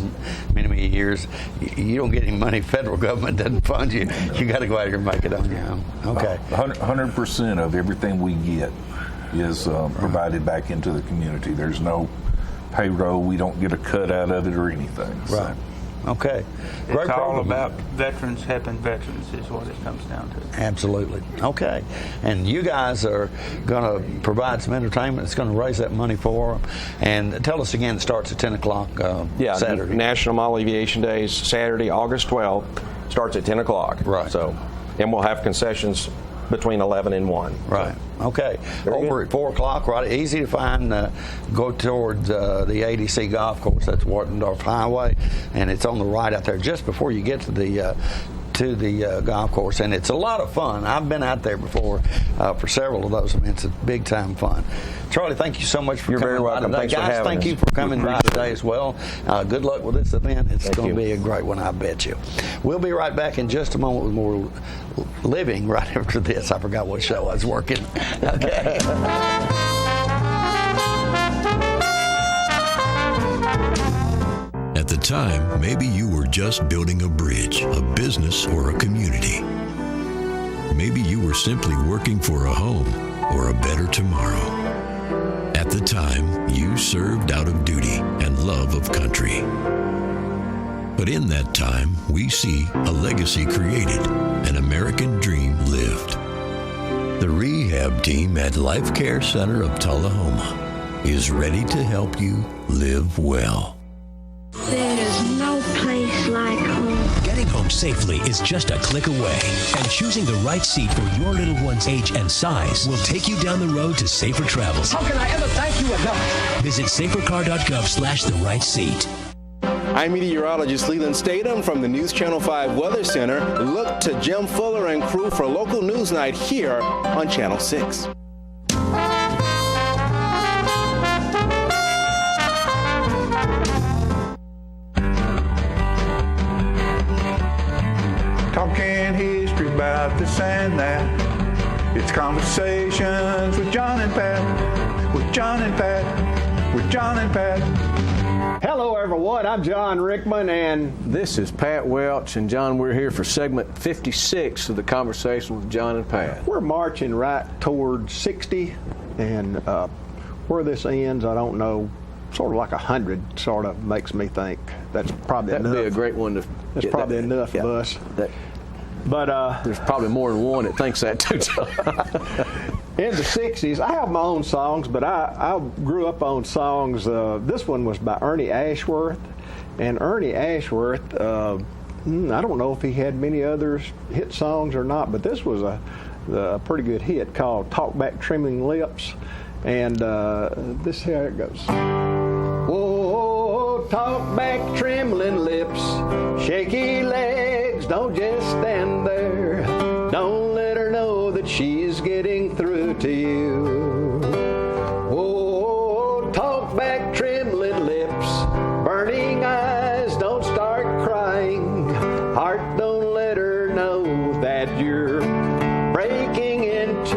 Speaker 3: many years, you don't get any money. Federal government doesn't fund you. You got to go out here and make it on your own. Okay.
Speaker 14: 100% of everything we get is provided back into the community. There's no payroll. We don't get a cut out of it or anything.
Speaker 3: So. Right. Okay.
Speaker 15: Great it's all about veterans helping veterans is what it comes down to.
Speaker 3: Absolutely. Okay. And you guys are going to provide some entertainment. It's going to raise that money for them. And tell us again, it starts at 10 o'clock Saturday.
Speaker 13: National Mall Aviation Days, Saturday, August 12th, starts at 10 o'clock.
Speaker 3: Right.
Speaker 13: So, and we'll have concessions between 11 and 1.
Speaker 3: Right. Okay. Over at 4 o'clock, right? Easy to find. Go towards the ADC Golf Course. That's Wartendorf Highway, and it's on the right out there just before you get to the golf course, and it's a lot of fun. I've been out there before for several of those events. It's big time fun. Charlie, thank you so much for coming by today.
Speaker 13: Thanks
Speaker 3: guys, thank you for coming by today as well. Good luck with this event. It's going to be a great one, I bet you. We'll be right back in just a moment with more living right after this. I forgot what show I was working. Okay.
Speaker 16: At the time, maybe you were just building a bridge, a business, or a community. Maybe you were simply working for a home or a better tomorrow. At the time, you served out of duty and love of country. But in that time, we see a legacy created, an American dream lived. The rehab team at Life Care Center of Tullahoma is ready to help you live well.
Speaker 17: There's no place like home.
Speaker 18: Getting home safely is just a click away. And choosing the right seat for your little one's age and size will take you down the road to safer travels.
Speaker 17: How can I ever thank you enough?
Speaker 18: Visit safercar.gov/therightseat.
Speaker 19: I'm meteorologist Leland Statham from the News Channel 5 Weather Center. Look to Jim Fuller and crew for local news night here on Channel 6.
Speaker 1: Talking history about this and that. It's conversations with John and Pat. With John and Pat. With John and Pat.
Speaker 20: Hello, everyone. I'm John Rickman, and
Speaker 21: this is Pat Welch. And John, we're here for segment 56 of the Conversation with John and Pat.
Speaker 20: We're marching right toward 60, and where this ends, I don't know. Sort of like 100 sort of makes me think that's probably enough.
Speaker 21: That'd be a great one to.
Speaker 20: That's probably enough of us. But
Speaker 21: there's probably more than one that thinks that too.
Speaker 20: In the 60s, I have my own songs, but I grew up on songs. This one was by Ernie Ashworth. And Ernie Ashworth, I don't know if he had many others hit songs or not, but this was a pretty good hit called Talk Back Trembling Lips. And this here it goes. Whoa, talk back trembling lips, shaky legs, don't just stand there. Don't let her know that she's getting through to you. Whoa, talk back trembling lips, burning eyes, don't start crying. Heart, don't let her know that you're breaking into.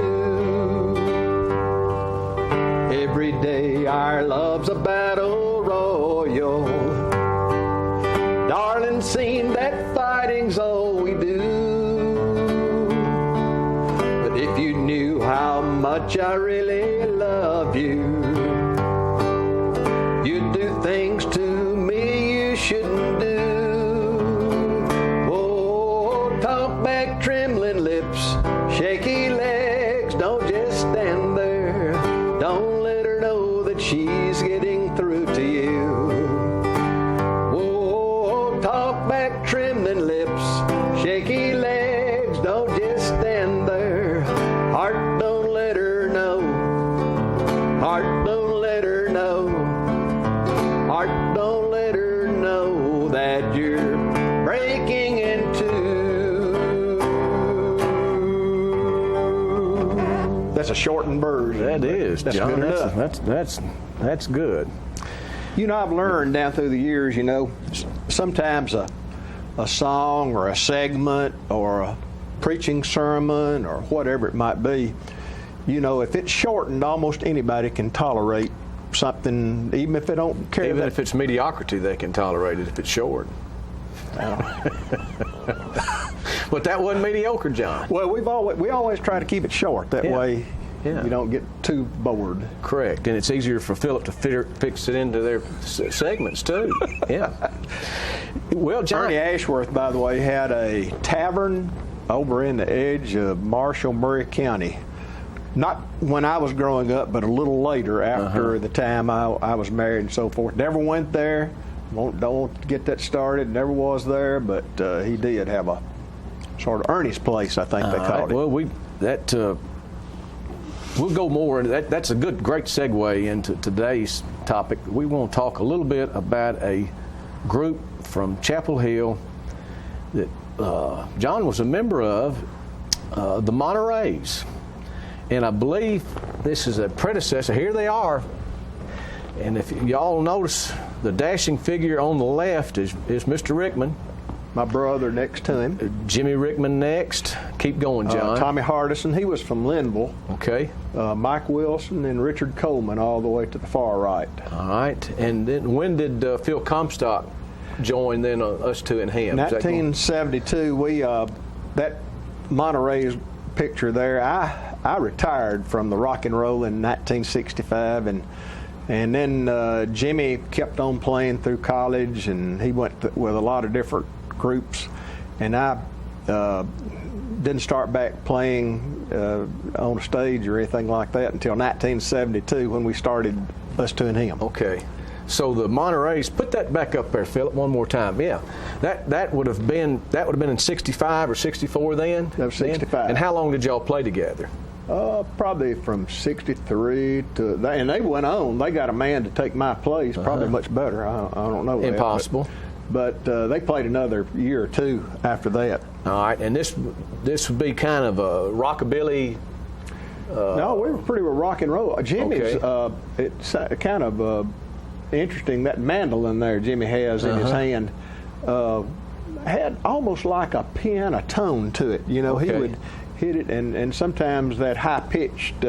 Speaker 20: Every day our love's a battle royal. Darling, seem that fighting's all we do. But if you knew how much I really love you, you'd do things to me you shouldn't do. Oh, talk back trembling lips, shaky legs, don't just stand there. Don't let her know that she's getting through to you. Whoa, talk back trembling lips, shaky legs, don't just stand there. Heart, don't let her know. Heart, don't let her know. Heart, don't let her know that you're breaking into. That's a shortened version.
Speaker 21: That is,
Speaker 20: that's
Speaker 21: John.
Speaker 20: Good enough.
Speaker 21: That's good.
Speaker 20: You know, I've learned down through the years, you know, sometimes a song or a segment or a preaching sermon or whatever it might be, you know, if it's shortened, almost anybody can tolerate something, even if they don't care.
Speaker 21: Even if it's mediocrity, they can tolerate it if it's short. But that wasn't mediocre, John.
Speaker 20: Well, we always try to keep it short. That way you don't get too bored.
Speaker 21: Correct. And it's easier for Philip to fix it into their segments, too. Yeah. Well, John.
Speaker 20: Ernie Ashworth, by the way, had a tavern over in the edge of Marshall, Murray County. Not when I was growing up, but a little later after the time I was married and so forth. Never went there. Don't get that started. Never was there, but he did have a sort of Ernie's place, I think they called it.
Speaker 21: Well, we'll go more into that. That's a great segue into today's topic. We want to talk a little bit about a group from Chapel Hill that John was a member of, the Monterey's. And I believe this is a predecessor. Here they are. And if y'all notice, the dashing figure on the left is Mr. Rickman.
Speaker 20: My brother next to him.
Speaker 21: Jimmy Rickman next. Keep going, John.
Speaker 20: Tommy Hardison, he was from Linville.
Speaker 21: Okay.
Speaker 20: Mike Wilson and Richard Coleman all the way to the far right.
Speaker 21: All right. And then when did Phil Comstock join then us two and him?
Speaker 20: 1972. We that Monterey's picture there. I retired from the rock and roll in 1965, and then Jimmy kept on playing through college, and he went with a lot of different groups, and I didn't start back playing on a stage or anything like that until 1972 when we started us two and him.
Speaker 21: Okay. So the Monterey's, put that back up there, Philip, one more time. Yeah, that would have been in 65 or 64 then.
Speaker 20: That was 65.
Speaker 21: And how long did y'all play together?
Speaker 20: Probably from 63 to, and they went on. They got a man to take my place, probably much better. I don't know.
Speaker 21: Impossible.
Speaker 20: But they played another year or two after that.
Speaker 21: All right, and this would be kind of a rockabilly.
Speaker 20: No, we were pretty well rock and roll. Jimmy's, it's kind of interesting, that mandolin there Jimmy has in his hand had almost like a piano tone to it. You know, he would hit it, and sometimes that high-pitched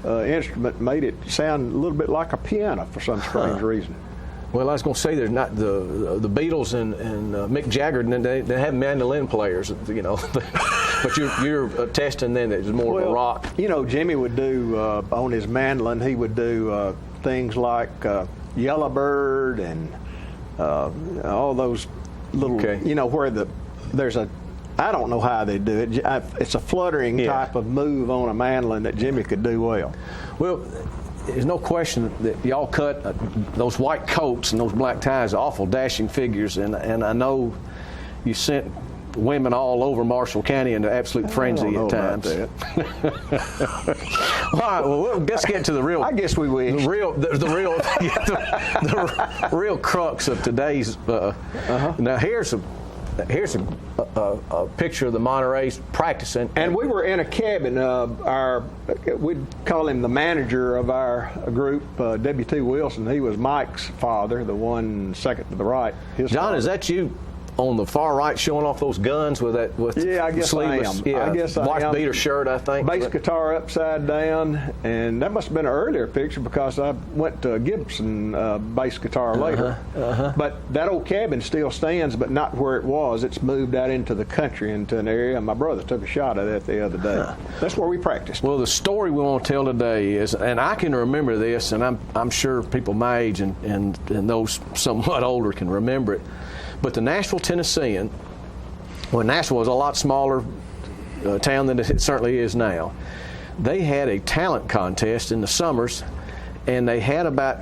Speaker 20: instrument made it sound a little bit like a piano for some strange reason.
Speaker 21: Well, I was going to say there's not the Beatles and Mick Jagger, they have mandolin players, you know, but you're attesting then that it's more of a rock.
Speaker 20: You know, Jimmy would do on his mandolin, he would do things like Yellowbird and all those little, you know, where there's a, I don't know how they do it. It's a fluttering type of move on a mandolin that Jimmy could do well.
Speaker 21: Well, there's no question that y'all cut those white coats and those black ties, awful dashing figures, and I know you sent women all over Marshall County into absolute frenzy at times.
Speaker 20: All
Speaker 21: right, well, let's get to the real.
Speaker 20: I guess we wish.
Speaker 21: The real crux of today's. Now here's a picture of the Monterey's practicing.
Speaker 20: And we were in a cabin. We'd call him the manager of our group, W.T. Wilson. He was Mike's father, the one second to the right.
Speaker 21: John, is that you on the far right showing off those guns with that
Speaker 20: I guess
Speaker 21: sleeveless,
Speaker 20: I am. I guess I
Speaker 21: wife
Speaker 20: am.
Speaker 21: beater shirt, I think.
Speaker 20: Bass guitar upside down, and that must have been an earlier picture because I went to Gibson bass guitar later. But that old cabin still stands, but not where it was. It's moved out into the country, into an area. My brother took a shot at it the other day. That's where we practiced.
Speaker 21: Well, the story we want to tell today is, and I can remember this, and I'm sure people my age and those somewhat older can remember it. But the Nashville Tennessean, well, Nashville was a lot smaller town than it certainly is now. They had a talent contest in the summers, and they had about,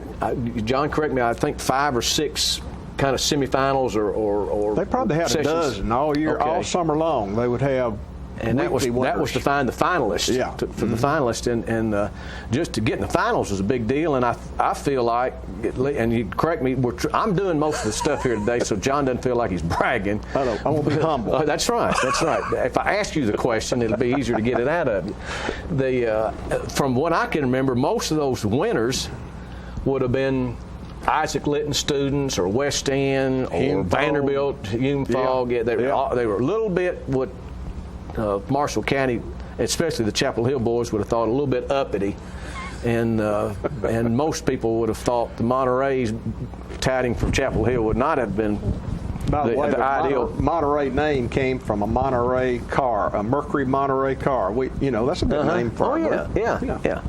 Speaker 21: John, correct me, I think 5 or 6 kind of semifinals or
Speaker 20: they probably had
Speaker 21: sessions.
Speaker 20: A dozen all year, all summer long. They would have.
Speaker 21: And that was to find the finalists.
Speaker 20: Yeah.
Speaker 21: For the finalists, and just to get in the finals was a big deal. And I feel like, and you correct me, I'm doing most of the stuff here today, so John doesn't feel like he's bragging.
Speaker 20: I won't be humble.
Speaker 21: That's right. That's right. If I ask you the question, it'll be easier to get it out of you. From what I can remember, most of those winners would have been Isaac Litton students or West End or Vanderbilt, Hume Fogg. Yeah, they were a little bit what Marshall County, especially the Chapel Hill boys, would have thought a little bit uppity, and most people would have thought the Monterey's touting from Chapel Hill would not have been
Speaker 20: the
Speaker 21: ideal.
Speaker 20: Monterey name came from a Monterey car, a Mercury Monterey car. That's a good name for it.
Speaker 21: Yeah.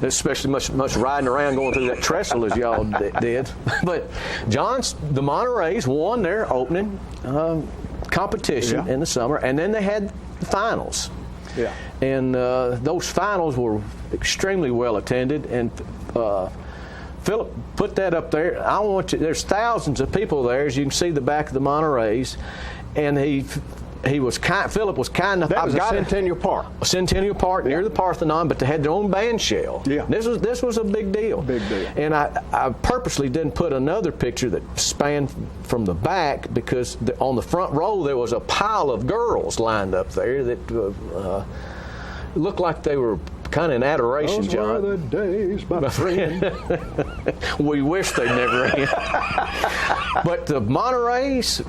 Speaker 21: Especially much riding around going through that trestle as y'all did. But the Monterey's won their opening competition in the summer, and then they had the finals.
Speaker 20: Yeah.
Speaker 21: And those finals were extremely well attended, and Philip put that up there. There's thousands of people there, as you can see the back of the Monterey's, and Philip was kind enough.
Speaker 20: That was Centennial Park.
Speaker 21: Centennial Park near the Parthenon, but they had their own band shell.
Speaker 20: Yeah.
Speaker 21: This was a big deal.
Speaker 20: Big deal.
Speaker 21: And I purposely didn't put another picture that spanned from the back because on the front row there was a pile of girls lined up there that looked like they were kind of in adoration,
Speaker 20: Those
Speaker 21: John.
Speaker 20: were the days, my friend.
Speaker 21: We wish they never ended. But the Monterey's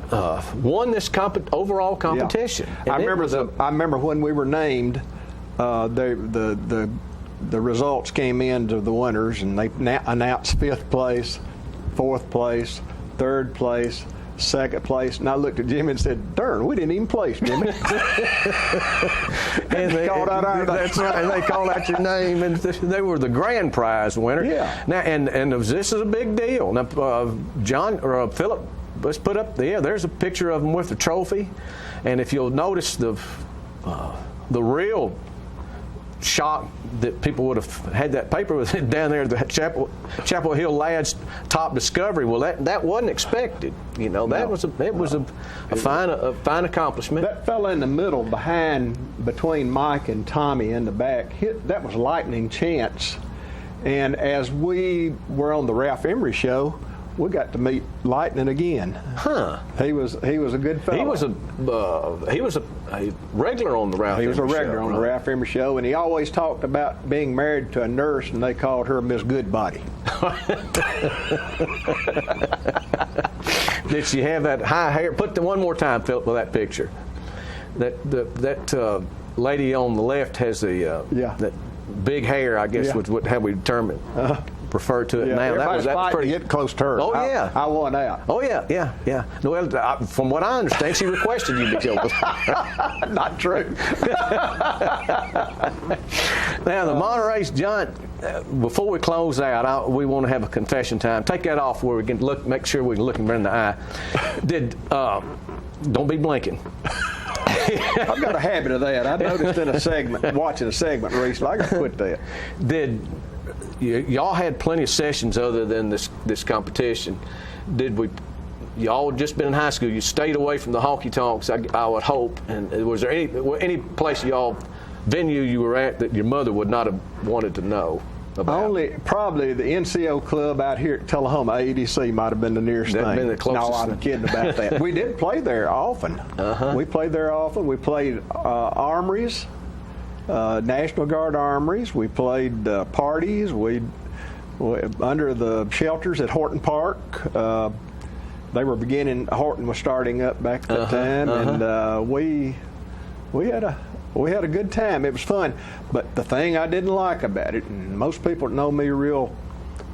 Speaker 21: won this overall competition.
Speaker 20: Yeah. I remember when we were named, the results came in to the winners, and they announced 5th place, 4th place, 3rd place, 2nd place, and I looked at Jimmy and said, "Darn, we didn't even place, Jimmy."
Speaker 21: And they called out our name. That's right. And they called out your name, and they were the grand prize winner.
Speaker 20: Yeah.
Speaker 21: Now, and this is a big deal. Now, John or Philip, let's put up there's a picture of them with the trophy, and if you'll notice the real shock that people would have had that paper with it down there, the Chapel Hill lads' top discovery. Well, that wasn't expected. That was a fine accomplishment.
Speaker 20: That fella in the middle, between Mike and Tommy in the back, that was Lightning Chance. And as we were on the Ralph Emery show, we got to meet Lightning again.
Speaker 21: Huh?
Speaker 20: He was a good fellow.
Speaker 21: He was a regular on the Ralph.
Speaker 20: He was a
Speaker 21: Emery
Speaker 20: regular
Speaker 21: show,
Speaker 20: on the
Speaker 21: right?
Speaker 20: Ralph Emery show, and he always talked about being married to a nurse, and they called her Miss Goodbody.
Speaker 21: Did she have that high hair? Put the one more time, Philip, with that picture. That lady on the left has that big hair, I guess, was how we determined. Refer to it now.
Speaker 20: That's pretty get close to her.
Speaker 21: Oh yeah,
Speaker 20: I won out.
Speaker 21: Oh yeah. Well, from what I understand, she requested you to kill her.
Speaker 20: Not true.
Speaker 21: Now the Monterey, John. Before we close out, we want to have a confession time. Take that off where we can look, make sure we can look him in the eye. Don't be blinking.
Speaker 20: I've got a habit of that. I noticed in a segment, watching a segment recently, I got to quit that.
Speaker 21: Y'all had plenty of sessions other than this competition. Y'all just been in high school. You stayed away from the honky tonks, I would hope. And was there any place venue you were at that your mother would not have wanted to know about?
Speaker 20: Only probably the NCO club out here at Tullahoma, AEDC, might have been the nearest thing.
Speaker 21: Been the closest.
Speaker 20: No, I'm kidding about that. We did play there often. We played there often. We played armories. National Guard armories. We played parties. We under the shelters at Horton Park. They were beginning. Horton was starting up back at that time, and we had a good time. It was fun. But the thing I didn't like about it, and most people that know me real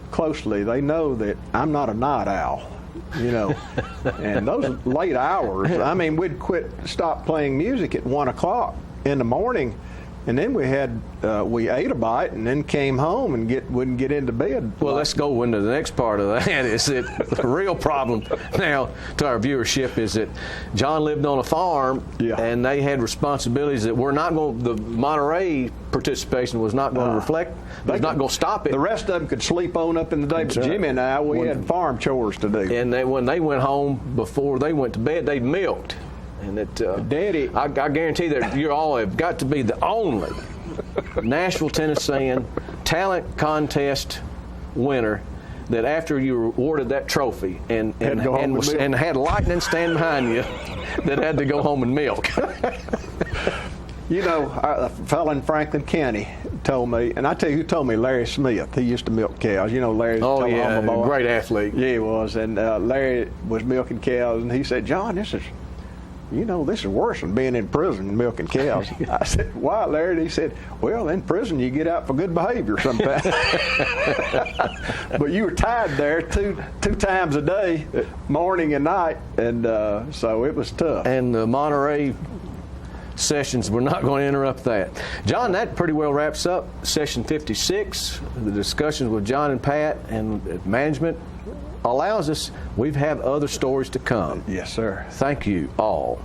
Speaker 20: closely, they know that I'm not a night owl. And those late hours. I mean, we'd stop playing music at 1 o'clock in the morning. And then we ate a bite and then came home and wouldn't get into bed.
Speaker 21: Well, let's go into the next part of that. Is that the real problem now to our viewership is that John lived on a farm and they had responsibilities that were not going. The Monterey participation was not going to reflect. Was not going to stop it.
Speaker 20: The rest of them could sleep on up in the day, but Jimmy and I, we had farm chores to do.
Speaker 21: And when they went home before they went to bed, they milked. And
Speaker 20: Daddy,
Speaker 21: I guarantee that you all have got to be the only Nashville, Tennessean talent contest winner that after you were awarded that trophy and had Lightning stand behind you that had to go home and milk.
Speaker 20: A fellow in Franklin County told me, and I tell you who told me, Larry Smith. He used to milk cows. Larry's a Tullahoma boy.
Speaker 21: Great athlete.
Speaker 20: Yeah, he was. And Larry was milking cows, and he said, John, this is worse than being in prison and milking cows. I said, why, Larry? And he said, well, in prison you get out for good behavior sometimes. But you were tied there two times a day, morning and night, and so it was tough.
Speaker 21: And the Monterey sessions, we're not going to interrupt that. John, that pretty well wraps up session 56, the discussions with John and Pat and management. Allows us, we've had other stories to come.
Speaker 20: Yes, sir.
Speaker 21: Thank you all.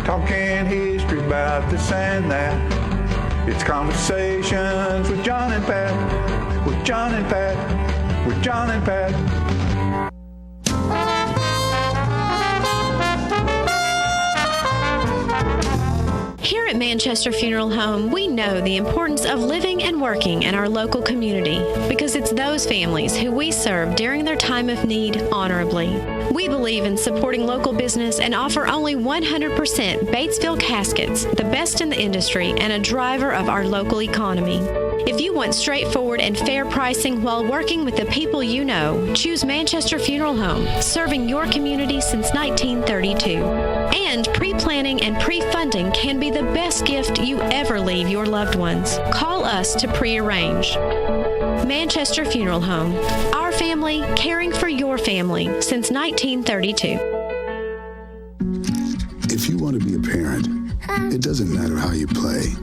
Speaker 1: Talking history about this and that. It's conversations with John and Pat. With John and Pat. With John and Pat.
Speaker 2: Here at Manchester Funeral Home, we know the importance of living and working in our local community because it's those families who we serve during their time of need honorably. We believe in supporting local business and offer only 100% Batesville caskets, the best in the industry and a driver of our local economy. If you want straightforward and fair pricing while working with the people you know, choose Manchester Funeral Home, serving your community since 1932. And pre-planning and pre-funding can be the best gift you ever leave your loved ones. Call us to pre-arrange. Manchester Funeral Home. Our family caring for your family since 1932.
Speaker 22: If you want to be a parent, it doesn't matter how you play,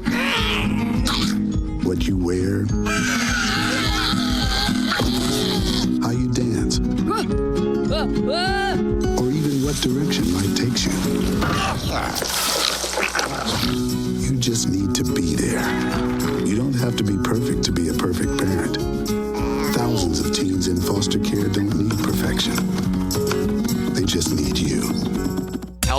Speaker 22: what you wear, how you dance, or even what direction life takes you. You just need to be there. You don't have to be perfect to be a perfect parent. Thousands of teens in foster care don't need perfection. They just need you.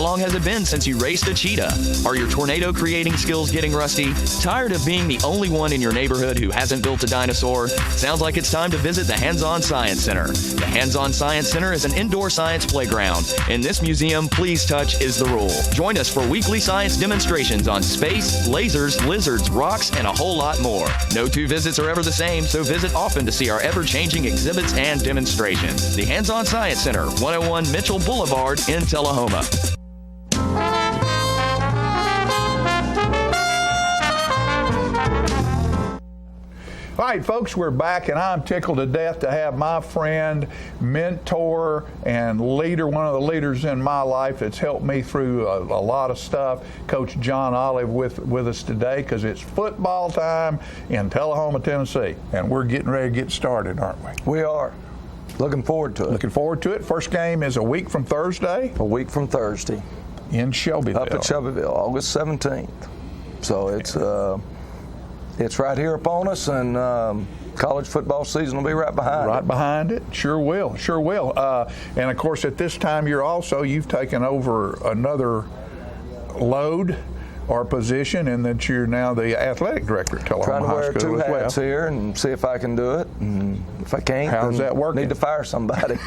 Speaker 4: long has it been since you raced a cheetah? Are your tornado creating skills getting rusty? Tired of being the only one in your neighborhood who hasn't built a dinosaur? Sounds like it's time to visit the Hands-On Science Center. The Hands-On Science Center is an indoor science playground. In this museum, please touch is the rule. Join us for weekly science demonstrations on space, lasers, lizards, rocks, and a whole lot more. No two visits are ever the same, so visit often to see our ever-changing exhibits and demonstrations. The Hands-On Science Center, 101 Mitchell Boulevard in Tullahoma.
Speaker 1: All right, folks, we're back, and I'm tickled to death to have my friend, mentor, and leader, one of the leaders in my life that's helped me through a lot of stuff, Coach John Olive, with us today, because it's football time in Tullahoma, Tennessee, and we're getting ready to get started, aren't we?
Speaker 6: We are. Looking forward to it.
Speaker 1: Looking forward to it. First game is a week from Thursday.
Speaker 6: A week from Thursday.
Speaker 1: In Shelbyville.
Speaker 6: Up at Shelbyville, August 17th. So it's right here upon us, and college football season will be right behind it.
Speaker 1: Right behind it. Sure will. Sure will. And, of course, at this time, you've taken over another load or position, and that you're now the athletic director at Tullahoma High School.
Speaker 6: Trying to wear two hats here and see if I can do it. And if I can't,
Speaker 1: how's that working?
Speaker 6: Need to fire somebody.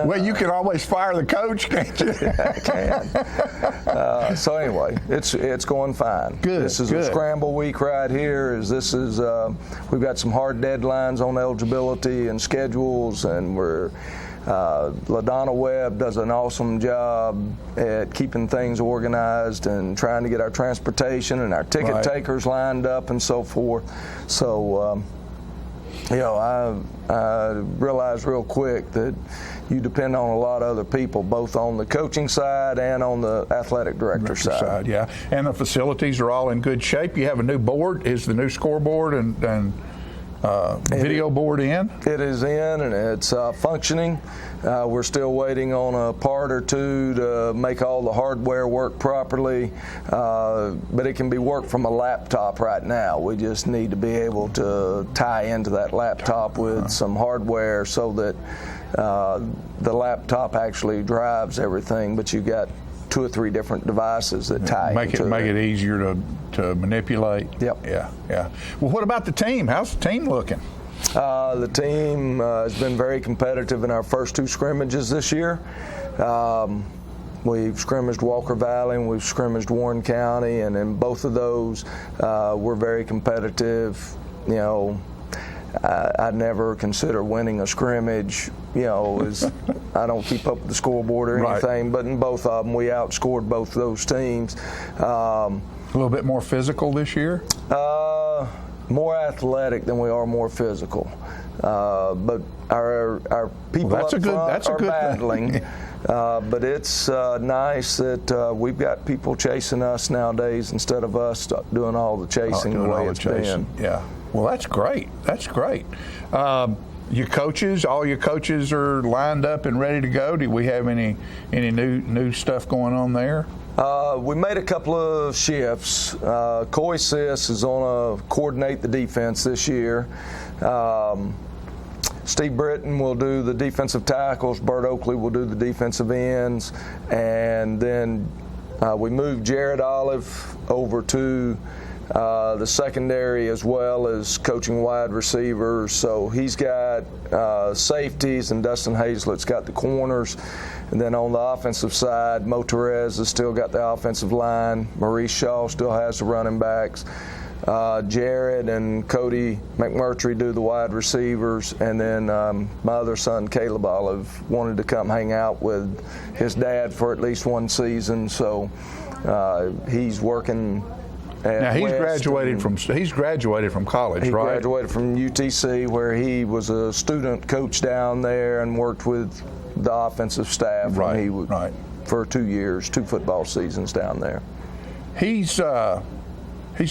Speaker 1: Well, you can always fire the coach, can't you?
Speaker 6: I can. So anyway, it's going fine.
Speaker 1: Good.
Speaker 6: This is a scramble week right here. We've got some hard deadlines on eligibility and schedules, and we're. LaDonna Webb does an awesome job at keeping things organized and trying to get our transportation and our ticket takers lined up and so forth. So, I realized real quick that you depend on a lot of other people, both on the coaching side and on the athletic director side.
Speaker 1: Yeah, and the facilities are all in good shape. You have a new board. Is the new scoreboard and video board in?
Speaker 6: It is in, and it's functioning. We're still waiting on a part or two to make all the hardware work properly, but it can be worked from a laptop right now. We just need to be able to tie into that laptop with some hardware so that the laptop actually drives everything, but you've got 2 or 3 different devices that tie into it.
Speaker 1: Make it easier to manipulate.
Speaker 6: Yep.
Speaker 1: Yeah. Well, what about the team? How's the team looking?
Speaker 6: The team has been very competitive in our first 2 scrimmages this year. We've scrimmaged Walker Valley and we've scrimmaged Warren County, and in both of those, we're very competitive. I'd never consider winning a scrimmage, I don't keep up with the scoreboard or anything, but in both of them, we outscored both those teams.
Speaker 1: A little bit more physical this year?
Speaker 6: More athletic than we are more physical. But our people up front are battling. But it's nice that we've got people chasing us nowadays instead of us doing all the chasing the way it's been.
Speaker 1: Yeah. Well, that's great. That's great. All your coaches are lined up and ready to go. Do we have any new stuff going on there?
Speaker 6: We made a couple of shifts. Coy Sis is on to coordinate the defense this year. Steve Britton will do the defensive tackles. Bert Oakley will do the defensive ends. And then we moved Jared Olive over to the secondary as well as coaching wide receivers. So he's got safeties, and Dustin Hazlett's got the corners. And then on the offensive side, Mo Torres has still got the offensive line. Maurice Shaw still has the running backs. Jared and Cody McMurtry do the wide receivers. And then my other son, Caleb Olive, wanted to come hang out with his dad for at least one season. So he's working.
Speaker 1: Now he's graduated from college,
Speaker 6: he
Speaker 1: right?
Speaker 6: He graduated from UTC, where he was a student coach down there and worked with the offensive staff. For 2 years, 2 football seasons down there.
Speaker 1: He's a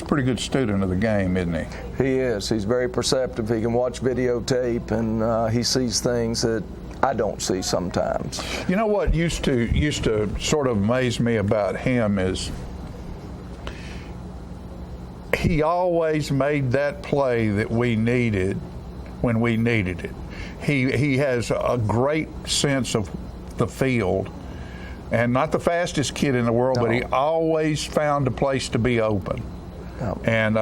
Speaker 1: pretty good student of the game, isn't he?
Speaker 6: He is. He's very perceptive. He can watch videotape, and he sees things that I don't see sometimes.
Speaker 1: You know what used to sort of amaze me about him is he always made that play that we needed when we needed it. He has a great sense of the field, and not the fastest kid in the world, but he always found a place to be open. And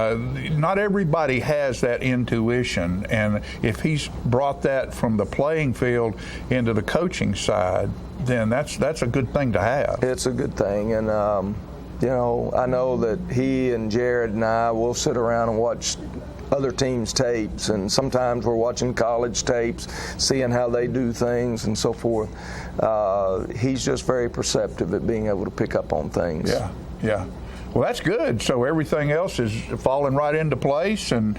Speaker 1: not everybody has that intuition, and if he's brought that from the playing field into the coaching side, then that's a good thing to have.
Speaker 6: It's a good thing, and you know, I know that he and Jared and I will sit around and watch other teams' tapes, and sometimes we're watching college tapes, seeing how they do things and so forth. He's just very perceptive at being able to pick up on things.
Speaker 1: Yeah. Well, that's good. So everything else is falling right into place. And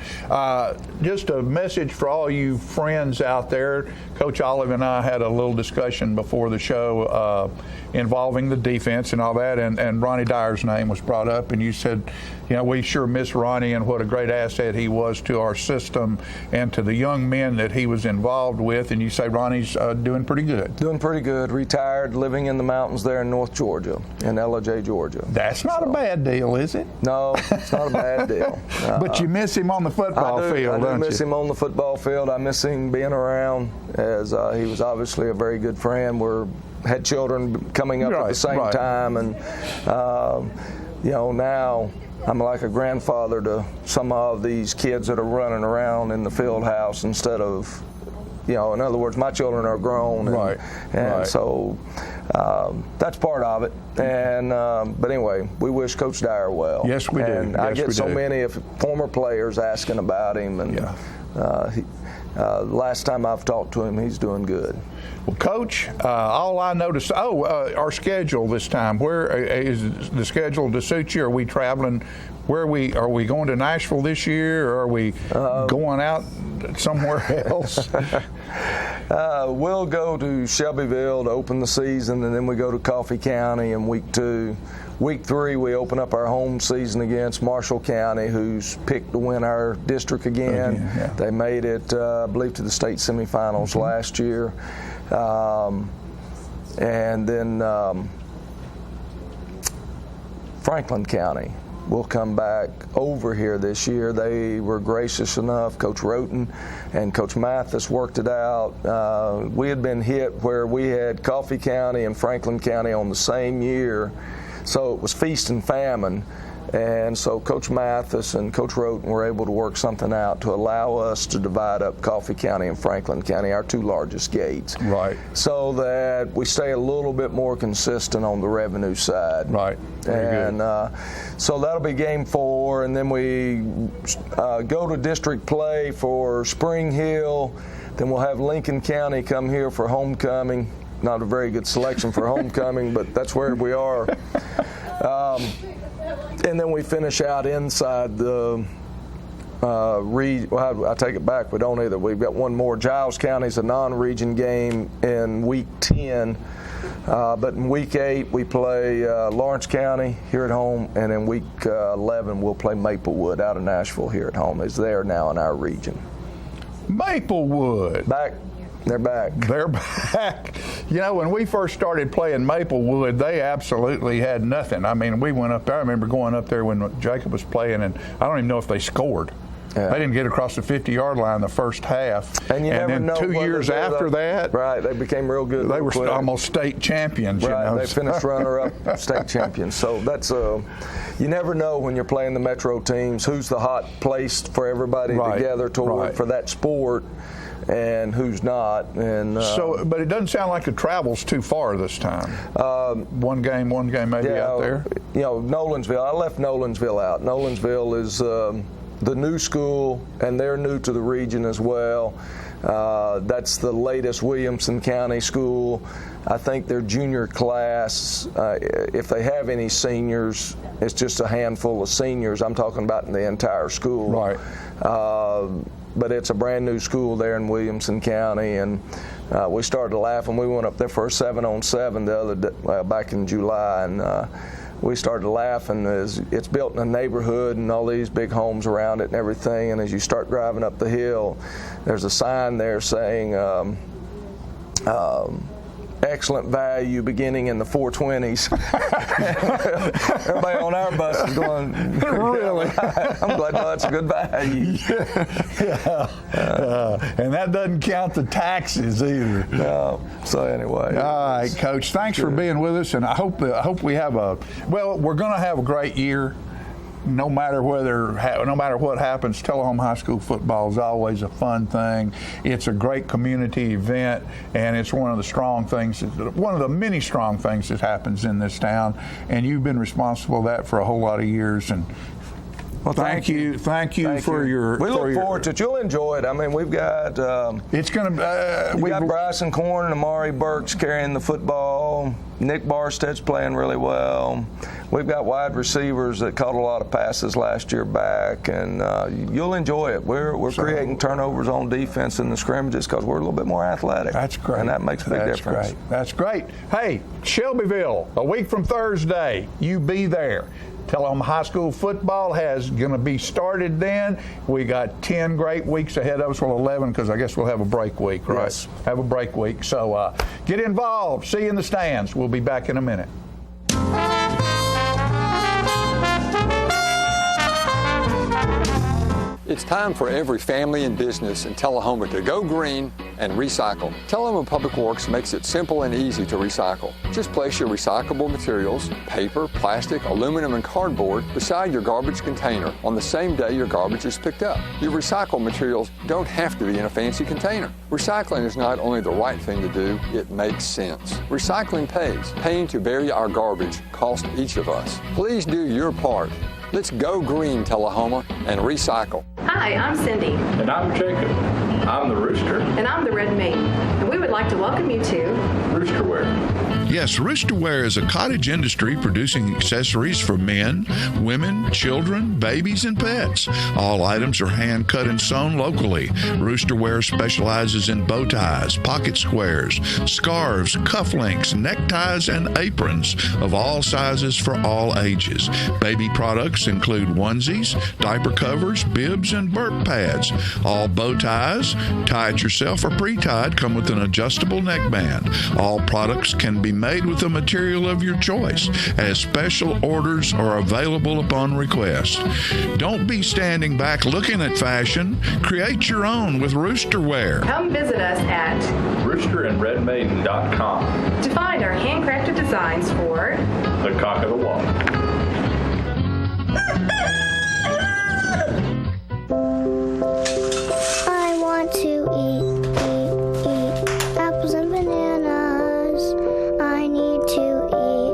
Speaker 1: just a message for all you friends out there. Coach Olive and I had a little discussion before the show involving the defense and all that. And Ronnie Dyer's name was brought up. And you said, you know, we sure miss Ronnie and what a great asset he was to our system and to the young men that he was involved with. And you say Ronnie's doing pretty good.
Speaker 6: Doing pretty good. Retired, living in the mountains there in North Georgia, in LJ, Georgia.
Speaker 1: That's not a bad deal, is it?
Speaker 6: No, it's not a bad deal.
Speaker 1: But you miss him on the football field, don't you?
Speaker 6: I do miss him on the football field. I miss him being around, as he was obviously a very good friend. We had children coming up at the same time, and you know, now I'm like a grandfather to some of these kids that are running around in the field house instead of, you know, in other words, my children are grown, and so that's part of it. And but anyway, we wish Coach Dyer well.
Speaker 1: Yes, we do.
Speaker 6: And I get so many of former players asking about him, and last time I've talked to him, he's doing good.
Speaker 1: Well, Coach, all I noticed, our schedule this time, where is the schedule to suit you? Are we traveling? Are we going to Nashville this year, or are we going out somewhere else?
Speaker 6: We'll go to Shelbyville to open the season, and then we go to Coffee County in week 2. Week 3, we open up our home season against Marshall County, who's picked to win our district again. They made it, I believe, to the state semifinals last year. And then Franklin County will come back over here this year. They were gracious enough. Coach Roten and Coach Mathis worked it out. We had been hit where we had Coffee County and Franklin County on the same year, so it was feast and famine. And so Coach Mathis and Coach Roten were able to work something out to allow us to divide up Coffee County and Franklin County, our 2 largest gates.
Speaker 1: Right.
Speaker 6: So that we stay a little bit more consistent on the revenue side.
Speaker 1: Right. Very good.
Speaker 6: So that'll be game 4, and then we go to district play for Spring Hill. Then we'll have Lincoln County come here for homecoming. Not a very good selection for homecoming, but that's where we are. And then we finish out inside the well, I take it back. We don't either. We've got one more. Giles County's a non-region game in week 10. But in week 8, we play Lawrence County here at home. And in week 11, we'll play Maplewood out of Nashville here at home. It's there now in our region.
Speaker 1: Maplewood.
Speaker 6: Back. They're back.
Speaker 1: They're back. You know, when we first started playing Maplewood, they absolutely had nothing. I mean, we went up there. I remember going up there when Jacob was playing, and I don't even know if they scored. Yeah. They didn't get across the 50-yard line the first half.
Speaker 6: And you never
Speaker 1: then
Speaker 6: know
Speaker 1: 2 years after that,
Speaker 6: right, they became real good.
Speaker 1: They were almost state champions.
Speaker 6: Right,
Speaker 1: you know?
Speaker 6: They finished runner-up state champions. So that's you never know when you're playing the Metro teams who's the hot place for everybody together toward for that sport, and who's not. And
Speaker 1: but it doesn't sound like the travel's too far this time. One game maybe out there.
Speaker 6: You know, Nolensville. I left Nolensville out. Nolensville is the new school, and they're new to the region as well. That's the latest Williamson County school. I think their junior class, if they have any seniors, it's just a handful of seniors. I'm talking about in the entire school.
Speaker 1: Right.
Speaker 6: But it's a brand new school there in Williamson County, and we started laughing. We went up there for a 7-on-7 the other day, back in July, and we started laughing as it's built in a neighborhood and all these big homes around it and everything. And as you start driving up the hill, there's a sign there saying excellent value beginning in the 420s. Everybody on our bus is going, really? I'm glad that's a good value.
Speaker 1: And that doesn't count the taxes either.
Speaker 6: No. So anyway.
Speaker 1: All right, Coach, thanks for being with us, and I hope we have we're going to have a great year. No matter what happens, Tullahoma High School football is always a fun thing. It's a great community event, and it's one of the many strong things that happens in this town. And you've been responsible for that for a whole lot of years. And well, thank you for your.
Speaker 6: We look forward to it. You'll enjoy it. I mean, we've got.
Speaker 1: It's going to.
Speaker 6: We got Bryson Corn and Amari Burks carrying the football. Nick Barstead's playing really well. We've got wide receivers that caught a lot of passes last year back, and you'll enjoy it. We're creating turnovers on defense in the scrimmages because we're a little bit more athletic.
Speaker 1: That's great.
Speaker 6: And that makes a big difference.
Speaker 1: That's great. Hey, Shelbyville, a week from Thursday, you be there. Tullahoma High School football is going to be started then. We got 10 great weeks ahead of us. Well, 11 because I guess we'll have a break week, right?
Speaker 6: Yes.
Speaker 1: Have a break week. So get involved. See you in the stands. We'll be back in a minute.
Speaker 5: It's time for every family and business in Tullahoma to go green and recycle. Tullahoma Public Works makes it simple and easy to recycle. Just place your recyclable materials, paper, plastic, aluminum, and cardboard beside your garbage container on the same day your garbage is picked up. Your recycled materials don't have to be in a fancy container. Recycling is not only the right thing to do, it makes sense. Recycling pays. Paying to bury our garbage costs each of us. Please do your part. Let's go green, Tullahoma, and recycle.
Speaker 7: Hi, I'm Cindy.
Speaker 23: And I'm Jacob. I'm the Rooster.
Speaker 7: And I'm the Red Maid. And we would like to welcome you to
Speaker 23: Roosterwear.
Speaker 8: Yes, Roosterwear is a cottage industry producing accessories for men, women, children, babies, and pets. All items are hand cut and sewn locally. Roosterwear specializes in bow ties, pocket squares, scarves, cufflinks, neckties, and aprons of all sizes for all ages. Baby products include onesies, diaper covers, bibs, and burp pads. All bow ties, tie it yourself or pre-tied, come with an adjustable neckband. All products can be made with the material of your choice, as special orders are available upon request. Don't be standing back looking at fashion. Create your own with Roosterwear.
Speaker 7: Come visit us at
Speaker 23: roosterandredmaiden.com
Speaker 7: to find our handcrafted designs for
Speaker 23: the Cock of the Walk.
Speaker 17: I want to eat apples and bananas. I need to eat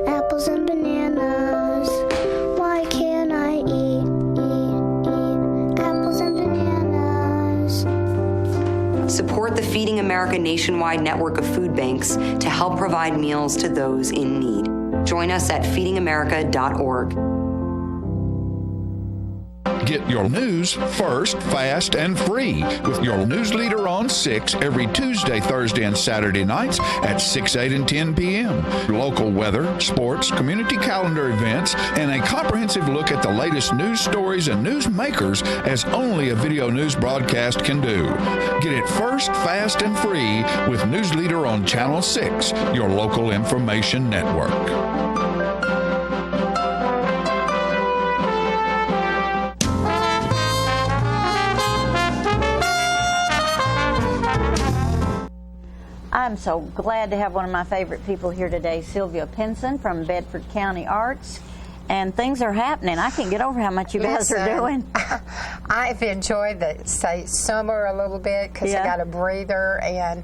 Speaker 17: apples and bananas. Why can't I eat apples and bananas?
Speaker 24: Support the Feeding America nationwide network of food banks to help provide meals to those in need. Join us at feedingamerica.org.
Speaker 8: Get your news first, fast, and free with your news leader on 6 every Tuesday, Thursday, and Saturday nights at 6, 8, and 10 p.m. Local weather, sports, community calendar events, and a comprehensive look at the latest news stories and news makers as only a video news broadcast can do. Get it first, fast, and free with News Leader on Channel 6, your local information network.
Speaker 25: I'm so glad to have one of my favorite people here today, Sylvia Pinson from Bedford County Arts. And things are happening. I can't get over how much you guys are doing.
Speaker 26: I've enjoyed the summer a little bit because I got a breather. And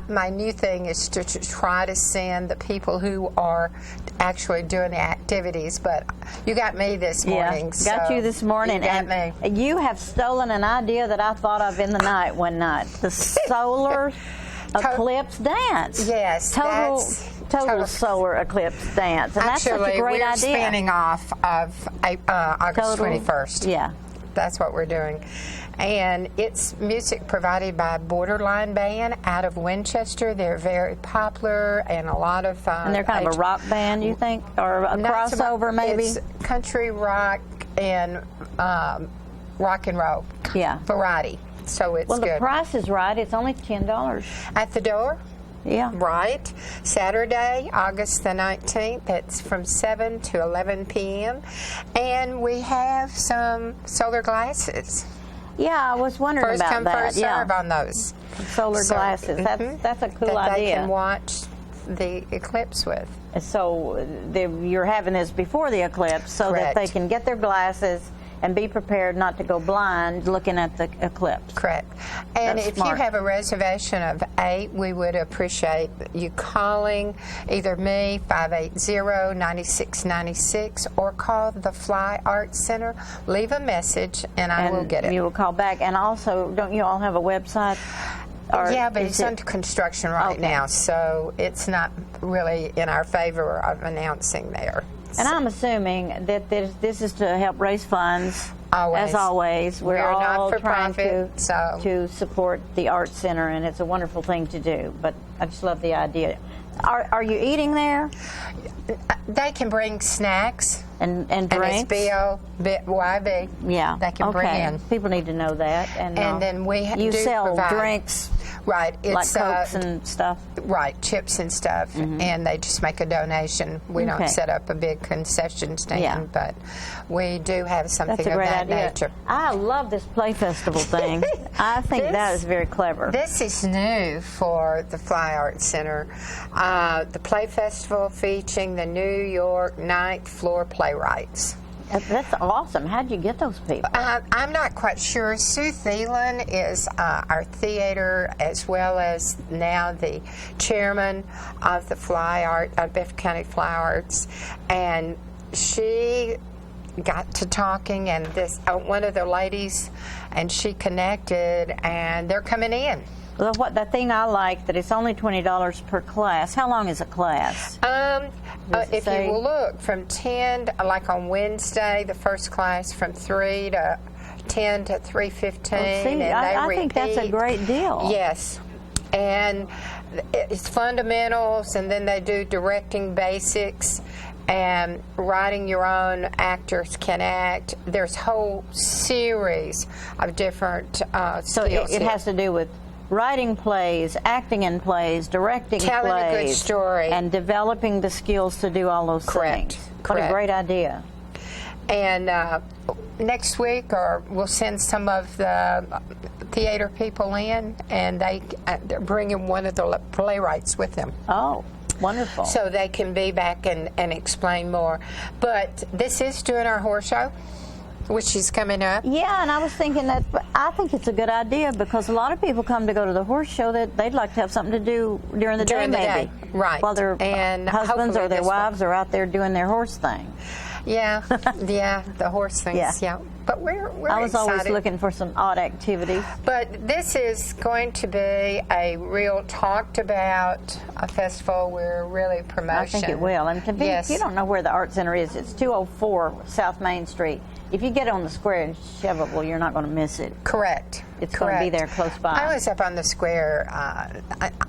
Speaker 26: my new thing is to try to send the people who are actually doing the activities. But you got me this morning.
Speaker 25: Yeah, got you this morning.
Speaker 26: You got me.
Speaker 25: You have stolen an idea that I thought of in the night one night. The solar eclipse dance.
Speaker 26: Yes.
Speaker 25: Total solar eclipse dance. And
Speaker 26: actually,
Speaker 25: that's such a great
Speaker 26: we're
Speaker 25: idea.
Speaker 26: spinning off of August 21st.
Speaker 25: Yeah.
Speaker 26: That's what we're doing. And it's music provided by Borderline Band out of Winchester. They're very popular and a lot of
Speaker 25: and they're kind of a rock band, you think? Or a crossover, maybe?
Speaker 26: It's country rock and rock and roll.
Speaker 25: Yeah.
Speaker 26: Variety. So it's
Speaker 25: good.
Speaker 26: good.
Speaker 25: The price is right. It's only $10.
Speaker 26: At the door?
Speaker 25: Yeah.
Speaker 26: Right. Saturday, August the 19th. It's from 7 to 11 p.m. And we have some solar glasses.
Speaker 25: Yeah, I was wondering
Speaker 26: first
Speaker 25: about
Speaker 26: come,
Speaker 25: that.
Speaker 26: First serve on those.
Speaker 25: Solar glasses. That's a cool
Speaker 26: that
Speaker 25: idea.
Speaker 26: They can watch the eclipse with.
Speaker 25: So you're having this before the eclipse so
Speaker 26: Correct.
Speaker 25: that they can get their glasses and be prepared not to go blind looking at the eclipse.
Speaker 26: Correct. And
Speaker 25: That's
Speaker 26: if
Speaker 25: smart.
Speaker 26: you have a reservation of 8, we would appreciate you calling either me, 580-9696, or call the Fly Arts Center. Leave a message, and I will get it.
Speaker 25: You will call back. And also, don't you all have a website?
Speaker 26: Yeah, but it's under construction right now, so it's not really in our favor of announcing there.
Speaker 25: And I'm assuming that this is to help raise funds.
Speaker 26: Always.
Speaker 25: As always, we're all
Speaker 26: not for
Speaker 25: trying
Speaker 26: profit,
Speaker 25: to support the Arts Center, and it's a wonderful thing to do. But I just love the idea. Are you eating there?
Speaker 26: They can bring snacks
Speaker 25: and
Speaker 26: drinks. And it's BYB.
Speaker 25: Yeah,
Speaker 26: they can bring in.
Speaker 25: People need to know that. And
Speaker 26: then we
Speaker 25: you
Speaker 26: do
Speaker 25: sell
Speaker 26: provide
Speaker 25: drinks.
Speaker 26: Right, it's
Speaker 25: like Cokes and stuff.
Speaker 26: Right, chips and stuff, and they just make a donation. We don't set up a big concession stand, but we do have something
Speaker 25: That's a
Speaker 26: of
Speaker 25: great
Speaker 26: that
Speaker 25: idea.
Speaker 26: nature.
Speaker 25: I love this play festival thing. I think that is very clever.
Speaker 26: This is new for the Fly Arts Center. The play festival featuring the New York 9th Floor Playwrights.
Speaker 25: That's awesome. How did you get those people?
Speaker 26: I'm not quite sure. Sue Thielen is our theater, as well as now the chairman of the Bedford County Fly Arts, and she got to talking, and one of the ladies, and she connected, and they're coming in.
Speaker 25: Well, the thing I like that it's only $20 per class. How long is a class?
Speaker 26: If you will look, from 10, like on Wednesday, the first class from 3 to 10 to 3:15.
Speaker 25: I think that's a great deal.
Speaker 26: Yes. And it's fundamentals, and then they do directing basics and writing your own. Actors can act. There's a whole series of different
Speaker 25: So
Speaker 26: skills.
Speaker 25: it has to do with writing plays, acting in plays, directing
Speaker 26: Telling
Speaker 25: plays,
Speaker 26: a good story,
Speaker 25: and developing the skills to do all those things. What a great idea!
Speaker 26: And next week, we'll send some of the theater people in, and they're bringing one of the playwrights with them.
Speaker 25: Oh, wonderful!
Speaker 26: So they can be back and explain more. But this is doing our horse show, which is coming up.
Speaker 25: Yeah, and I was thinking that I think it's a good idea because a lot of people come to go to the horse show that they'd like to have something to do during the day, maybe.
Speaker 26: Right.
Speaker 25: While their husbands or their wives are out there doing their horse thing.
Speaker 26: Yeah, the horse things. Yeah. But we're
Speaker 25: I was
Speaker 26: excited.
Speaker 25: always looking for some odd activities.
Speaker 26: But this is going to be a real talked about festival. We're really promoting.
Speaker 25: I think it will. And if you don't know where the Art Center is, it's 204 South Main Street. If you get on the square in Chevrolet, you're not going to miss it.
Speaker 26: Correct.
Speaker 25: It's going to be there close by.
Speaker 26: I was up on the square.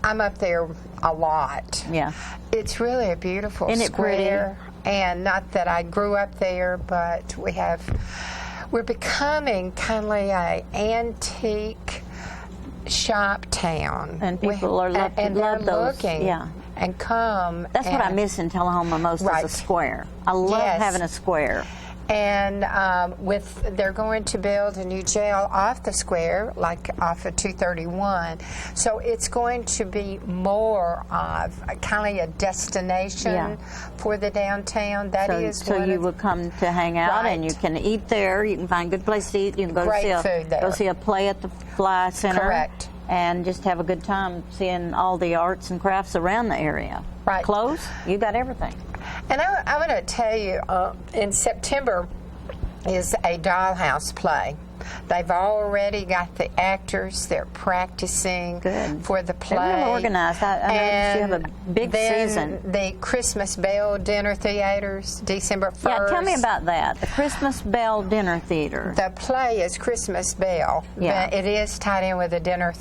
Speaker 26: I'm up there a lot.
Speaker 25: Yeah.
Speaker 26: It's really a beautiful
Speaker 25: Isn't it
Speaker 26: square.
Speaker 25: pretty?
Speaker 26: And not that I grew up there, but we're becoming kind of a antique shop town.
Speaker 25: And people are love those.
Speaker 26: Looking
Speaker 25: Yeah.
Speaker 26: and come.
Speaker 25: That's what I miss in Tullahoma most is a square. I love having a square.
Speaker 26: And they're going to build a new jail off the square, like off of 231. So it's going to be more of kind of a destination for the downtown.
Speaker 25: So you would come to hang out, and you can eat there. You can find a good place to eat. You can go see a play at the Fly Center.
Speaker 26: Correct.
Speaker 25: And just have a good time seeing all the arts and crafts around the area.
Speaker 26: Right.
Speaker 25: Clothes, you got everything.
Speaker 26: And I want to tell you, in September is a dollhouse play. They've already got the actors. They're practicing for the play.
Speaker 25: They're real organized. I noticed you have a big season.
Speaker 26: The Christmas Bell Dinner Theaters, December 1st.
Speaker 25: Yeah, tell me about that. The Christmas Bell Dinner Theater.
Speaker 26: The play is Christmas Bell, but it is tied in with a dinner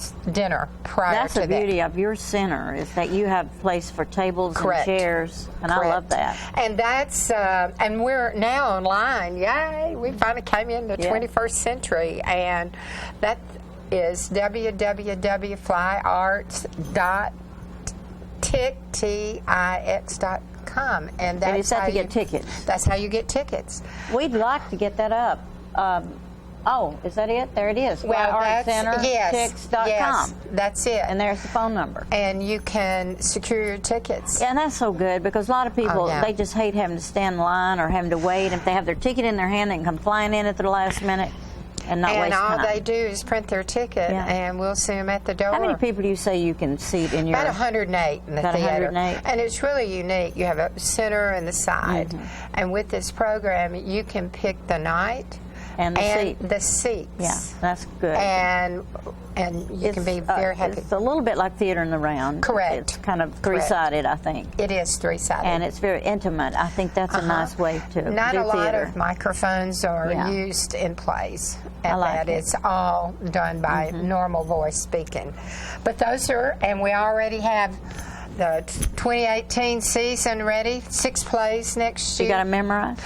Speaker 26: prior
Speaker 25: That's
Speaker 26: to
Speaker 25: the beauty of your center is that you have a place for tables and chairs, and I love that.
Speaker 26: And that's and we're now online. Yay! We finally came in the 21st century. And that is www.flyarts.com. TIX.com, and that's
Speaker 25: And it's
Speaker 26: how
Speaker 25: to get tickets.
Speaker 26: That's how you get tickets.
Speaker 25: We'd like to get that up. Is that it? There it is.
Speaker 26: Well,
Speaker 25: Art Center, TIX.com.
Speaker 26: Yes, that's it.
Speaker 25: And there's the phone number.
Speaker 26: And you can secure your tickets.
Speaker 25: Yeah, and that's so good because a lot of people, they just hate having to stand in line or having to wait. If they have their ticket in their hand, they can come flying in at the last minute and not waste time.
Speaker 26: And all they do is print their ticket, and we'll see them at the door.
Speaker 25: How many people do you say you can seat in your...
Speaker 26: About 108 in the
Speaker 25: about
Speaker 26: theater.
Speaker 25: 108.
Speaker 26: And it's really unique. You have a center and the side. And with this program, you can pick the night
Speaker 25: and
Speaker 26: the seats.
Speaker 25: Yeah, that's good.
Speaker 26: And you can be very happy.
Speaker 25: It's a little bit like Theater in the Round.
Speaker 26: Correct.
Speaker 25: It's kind of three-sided, I think.
Speaker 26: It is three-sided.
Speaker 25: And it's very intimate. I think that's a nice way to
Speaker 26: Not
Speaker 25: do
Speaker 26: a lot
Speaker 25: theater.
Speaker 26: of microphones are used in plays.
Speaker 25: I
Speaker 26: And
Speaker 25: like
Speaker 26: that
Speaker 25: it.
Speaker 26: it's all done by normal voice speaking. But those are, and we already have the 2018 season ready, 6 plays next year.
Speaker 25: You got to memorize?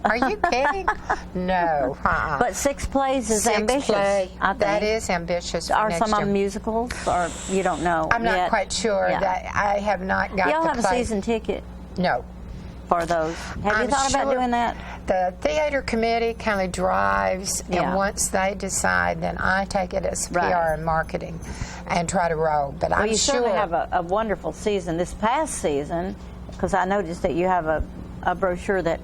Speaker 26: Are you kidding? No.
Speaker 25: But 6 plays is
Speaker 26: 6
Speaker 25: ambitious.
Speaker 26: play.
Speaker 25: I think.
Speaker 26: That is ambitious. For
Speaker 25: Are
Speaker 26: next
Speaker 25: some of
Speaker 26: year.
Speaker 25: them musicals, or you don't know?
Speaker 26: I'm not
Speaker 25: yet?
Speaker 26: quite sure.
Speaker 25: Yeah.
Speaker 26: That I have not got.
Speaker 25: Y'all
Speaker 26: the
Speaker 25: have
Speaker 26: play.
Speaker 25: a season ticket?
Speaker 26: No.
Speaker 25: For those, have
Speaker 26: I'm
Speaker 25: you thought about
Speaker 26: sure
Speaker 25: doing that?
Speaker 26: The theater committee kind of drives, and once they decide, then I take it as PR and marketing, and try to roll. But
Speaker 25: Well,
Speaker 26: I'm
Speaker 25: you
Speaker 26: sure
Speaker 25: certainly have a wonderful season this past season, because I noticed that you have a brochure that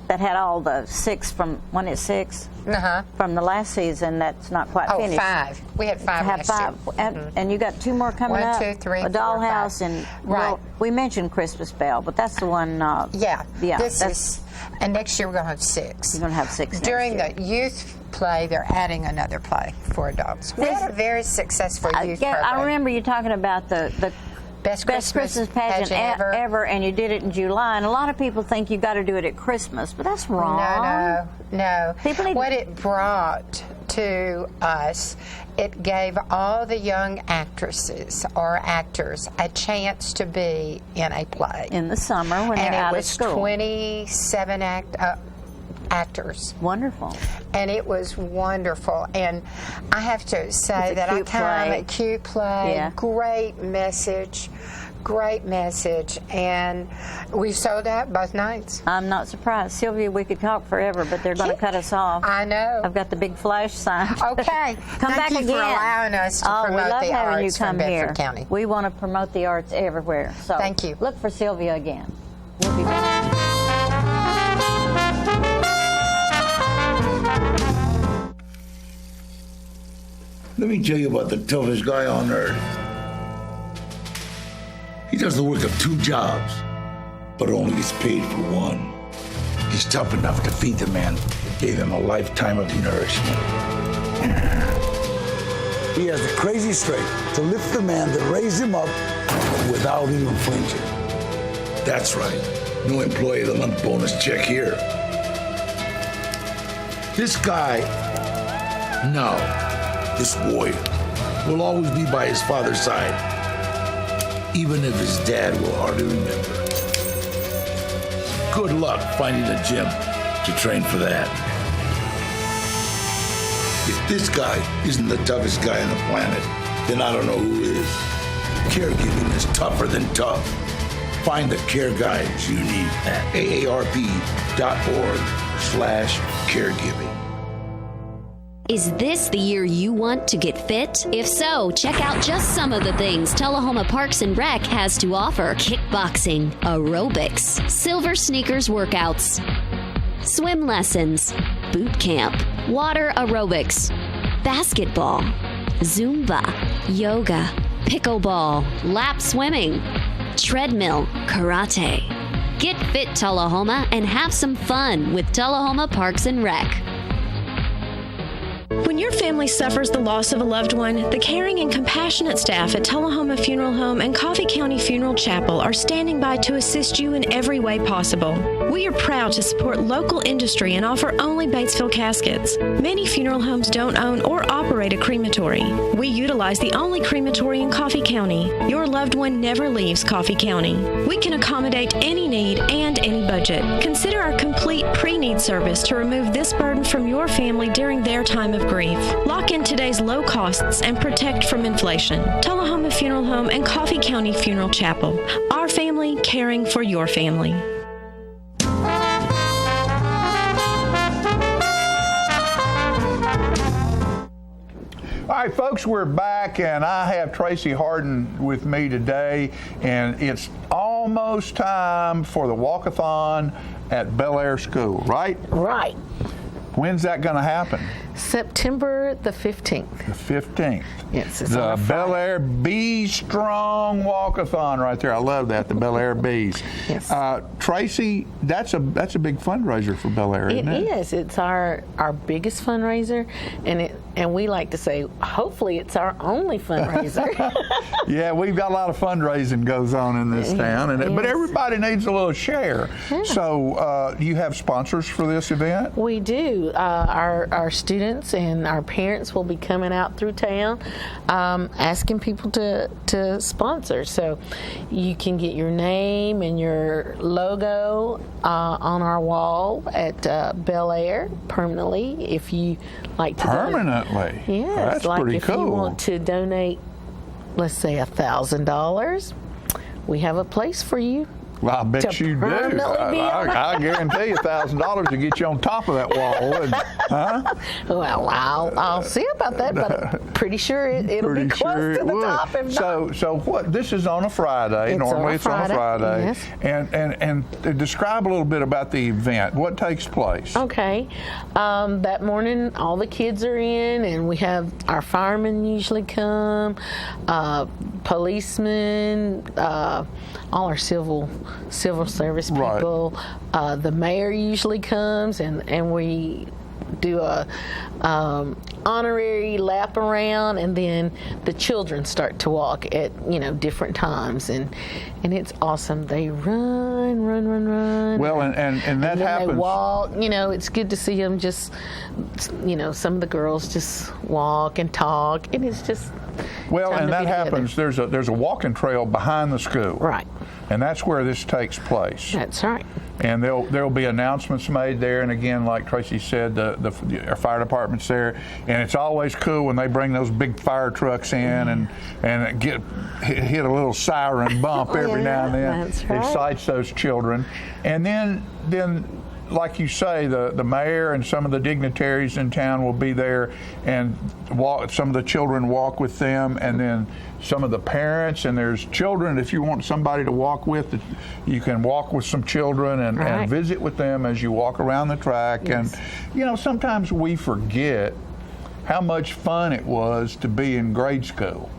Speaker 25: had all the 6 from 1 at 6 from the last season. That's not quite finished.
Speaker 26: 5. We had 5
Speaker 25: Have
Speaker 26: last
Speaker 25: 5,
Speaker 26: year.
Speaker 25: and you got 2 more coming
Speaker 26: 1,
Speaker 25: up.
Speaker 26: 2, 3,
Speaker 25: a
Speaker 26: 4,
Speaker 25: Dollhouse
Speaker 26: 5.
Speaker 25: and
Speaker 26: Right.
Speaker 25: we mentioned Christmas Bell, but that's the one.
Speaker 26: And next year we're going to have 6.
Speaker 25: You're going to have 6
Speaker 26: During
Speaker 25: next
Speaker 26: the youth play, they're adding another play for adults. We had a very successful youth program.
Speaker 25: I remember you talking about the
Speaker 26: Best Christmas
Speaker 25: pageant ever, and you did it in July. And a lot of people think you got to do it at Christmas, but that's wrong.
Speaker 26: No.
Speaker 25: People need
Speaker 26: what it brought to us, it gave all the young actresses or actors a chance to be in a play
Speaker 25: in the summer when
Speaker 26: and
Speaker 25: they're out
Speaker 26: it
Speaker 25: of
Speaker 26: was
Speaker 25: school.
Speaker 26: 27 actors.
Speaker 25: Wonderful.
Speaker 26: And it was wonderful. And I have to say that I come a cute play, great message, and we sold out both nights.
Speaker 25: I'm not surprised. Sylvia, we could talk forever, but they're going to cut us off.
Speaker 26: I know.
Speaker 25: I've got the big flash sign.
Speaker 26: Okay.
Speaker 25: Come back
Speaker 26: Thank you
Speaker 25: again.
Speaker 26: for allowing us to promote
Speaker 25: we love
Speaker 26: the
Speaker 25: having
Speaker 26: arts
Speaker 25: you come
Speaker 26: from
Speaker 25: here.
Speaker 26: Bedford County.
Speaker 25: We want to promote the arts everywhere. So
Speaker 26: thank you.
Speaker 25: Look for Sylvia again. We'll be back.
Speaker 9: Let me tell you about the toughest guy on earth. He does the work of 2 jobs, but only gets paid for one. He's tough enough to feed the man that gave him a lifetime of nourishment. He has the crazy strength to lift the man that raised him up without even flinching. That's right. No employee of the month bonus check here. This guy, this warrior, will always be by his father's side, even if his dad will hardly remember. Good luck finding a gym to train for that. If this guy isn't the toughest guy on the planet, then I don't know who is. Caregiving is tougher than tough. Find the care guides you need at aarp.org/caregiving.
Speaker 10: Is this the year you want to get fit? If so, check out just some of the things Tullahoma Parks and Rec has to offer. Kickboxing, aerobics, silver sneakers workouts, swim lessons, boot camp, water aerobics, basketball, Zumba, yoga, pickleball, lap swimming, treadmill, karate. Get fit, Tullahoma, and have some fun with Tullahoma Parks and Rec.
Speaker 2: When your family suffers the loss of a loved one, the caring and compassionate staff at Tullahoma Funeral Home and Coffee County Funeral Chapel are standing by to assist you in every way possible. We are proud to support local industry and offer only Batesville caskets. Many funeral homes don't own or operate a crematory. We utilize the only crematory in Coffee County. Your loved one never leaves Coffee County. We can accommodate any need and any budget. Consider our complete pre-need service to remove this burden from your family during their time of grief. Lock in today's low costs and protect from inflation. Tullahoma Funeral Home and Coffee County Funeral Chapel. Our family caring for your family.
Speaker 1: All right, folks, we're back, and I have Tracy Harden with me today, and it's almost time for the walkathon at Bel Air School, right?
Speaker 3: Right.
Speaker 1: When's that going to happen?
Speaker 3: September the 15th.
Speaker 1: The 15th.
Speaker 3: Yes, it's
Speaker 1: the Bel Air Be Strong Walkathon right there. I love that, the Bel Air Bees.
Speaker 3: Yes.
Speaker 1: Tracy, that's a big fundraiser for Bel Air, isn't it?
Speaker 3: It is. It's our biggest fundraiser, and we like to say, hopefully it's our only fundraiser.
Speaker 1: Yeah, we've got a lot of fundraising goes on in this town, but everybody needs a little share.
Speaker 3: Yeah.
Speaker 1: So you have sponsors for this event?
Speaker 3: We do. Our students and our parents will be coming out through town asking people to sponsor. So you can get your name and your logo on our wall at Bel Air permanently if you like to.
Speaker 1: Permanently?
Speaker 3: Yes.
Speaker 1: That's
Speaker 3: like
Speaker 1: pretty
Speaker 3: if
Speaker 1: cool.
Speaker 3: you want to donate, let's say $1,000, we have a place for you.
Speaker 1: Well, I bet you do. I guarantee you $1,000 to get you on top of that wall, wouldn't it? Huh?
Speaker 3: Well, I'll see about that, but I'm pretty sure it'll be close to the top. If not.
Speaker 1: So what? This is on a Friday. Normally it's on a Friday.
Speaker 3: Yes.
Speaker 1: And describe a little bit about the event. What takes place?
Speaker 3: Okay. That morning, all the kids are in, and we have our firemen usually come, policemen, all our civil service people. Right. The mayor usually comes, and we do a honorary lap around, and then the children start to walk at different times, and it's awesome. They run.
Speaker 1: Well, and that happens.
Speaker 3: They walk. It's good to see them. Just some of the girls just walk and talk, and it's just.
Speaker 1: Well, and that happens. There's a walking trail behind the school.
Speaker 3: Right.
Speaker 1: And that's where this takes place.
Speaker 3: That's right.
Speaker 1: And there'll be announcements made there, and again, like Tracy said, our fire department's there, and it's always cool when they bring those big fire trucks in and hit a little siren bump every now and then.
Speaker 3: That's right.
Speaker 1: Excites those children, and then. Like you say, the mayor and some of the dignitaries in town will be there, and some of the children walk with them, and then some of the parents, and there's children. If you want somebody to walk with, you can walk with some children and visit with them as you walk around the track.
Speaker 3: Yes.
Speaker 1: And sometimes we forget how much fun it was to be in grade school.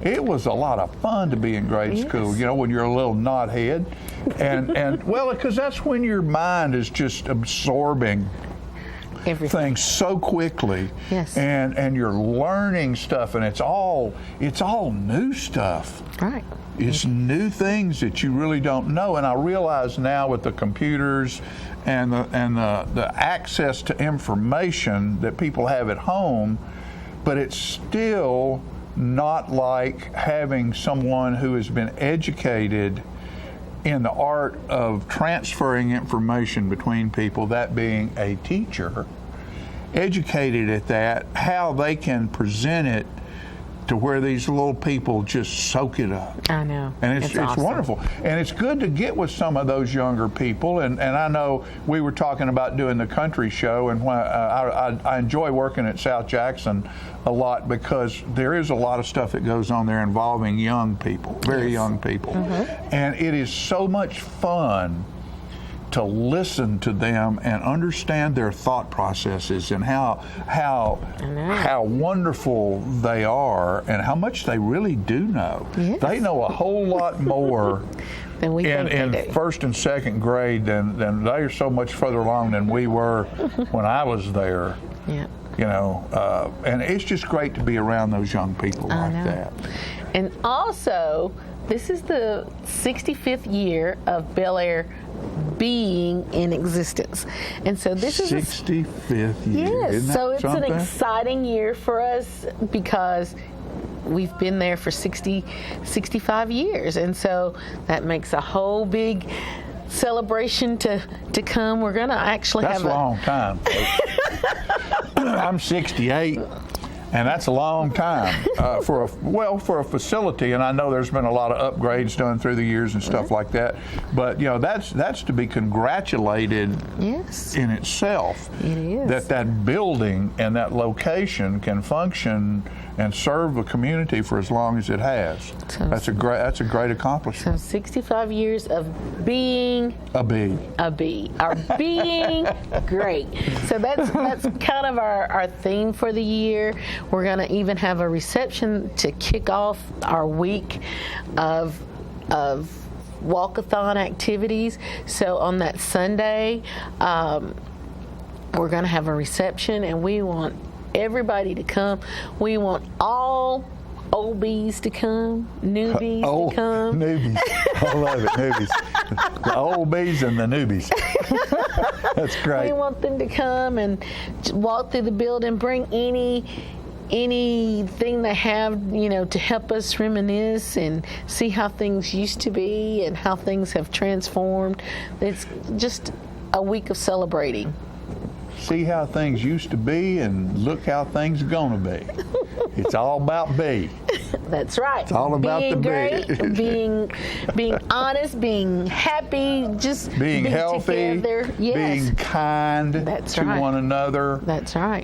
Speaker 1: It was a lot of fun to be in grade school, when you're a little knothead. And well, because that's when your mind is just absorbing everything so quickly.
Speaker 3: Yes.
Speaker 1: And you're learning stuff, and it's all new stuff.
Speaker 3: Right.
Speaker 1: It's new things that you really don't know. And I realize now with the computers and the access to information that people have at home, but it's still not like having someone who has been educated in the art of transferring information between people, that being a teacher, educated at that, how they can present it to where these little people just soak it up.
Speaker 3: I know.
Speaker 1: And it's
Speaker 3: awesome.
Speaker 1: wonderful. And it's good to get with some of those younger people. And I know we were talking about doing the country show, and when I enjoy working at South Jackson a lot because there is a lot of stuff that goes on there involving young people, very young people.
Speaker 3: Mm-hmm.
Speaker 1: And it is so much fun to listen to them and understand their thought processes and how wonderful they are and how much they really do know.
Speaker 3: Yes.
Speaker 1: They know a whole lot more
Speaker 3: than we
Speaker 1: in first and second grade than they are so much further along than we were when I was there.
Speaker 3: Yeah.
Speaker 1: And it's just great to be around those young people like that.
Speaker 3: And also, this is the 65th year of Bel Air being in existence, and so this is
Speaker 1: 65th year.
Speaker 3: Yes,
Speaker 1: Isn't that
Speaker 3: so it's
Speaker 1: something?
Speaker 3: an exciting year for us because we've been there for 65 years, and so that makes a whole big celebration to come. We're going to actually
Speaker 1: That's
Speaker 3: have
Speaker 1: a long time, folks. I'm 68. And that's a long time for a facility. And I know there's been a lot of upgrades done through the years and stuff like that. But that's to be congratulated in itself.
Speaker 3: It is.
Speaker 1: That building and that location can function and serve the community for as long as it has. That's a great accomplishment.
Speaker 3: So 65 years of being
Speaker 1: a bee,
Speaker 3: or being great. So that's kind of our theme for the year. We're going to even have a reception to kick off our week of walkathon activities. So on that Sunday, we're going to have a reception, and we want everybody to come. We want all old bees to come, newbies to come.
Speaker 1: Newbies. I love it, newbies. The old bees and the newbies. That's great.
Speaker 3: We want them to come and walk through the building, bring anything they have, to help us reminisce and see how things used to be and how things have transformed. It's just a week of celebrating.
Speaker 1: See how things used to be and look how things are going to be. It's all about bee.
Speaker 3: That's right.
Speaker 1: It's all about
Speaker 3: being
Speaker 1: the
Speaker 3: great,
Speaker 1: bee.
Speaker 3: being honest, being happy, just
Speaker 1: being healthy,
Speaker 3: together. Yes.
Speaker 1: being kind to one another.
Speaker 3: That's right.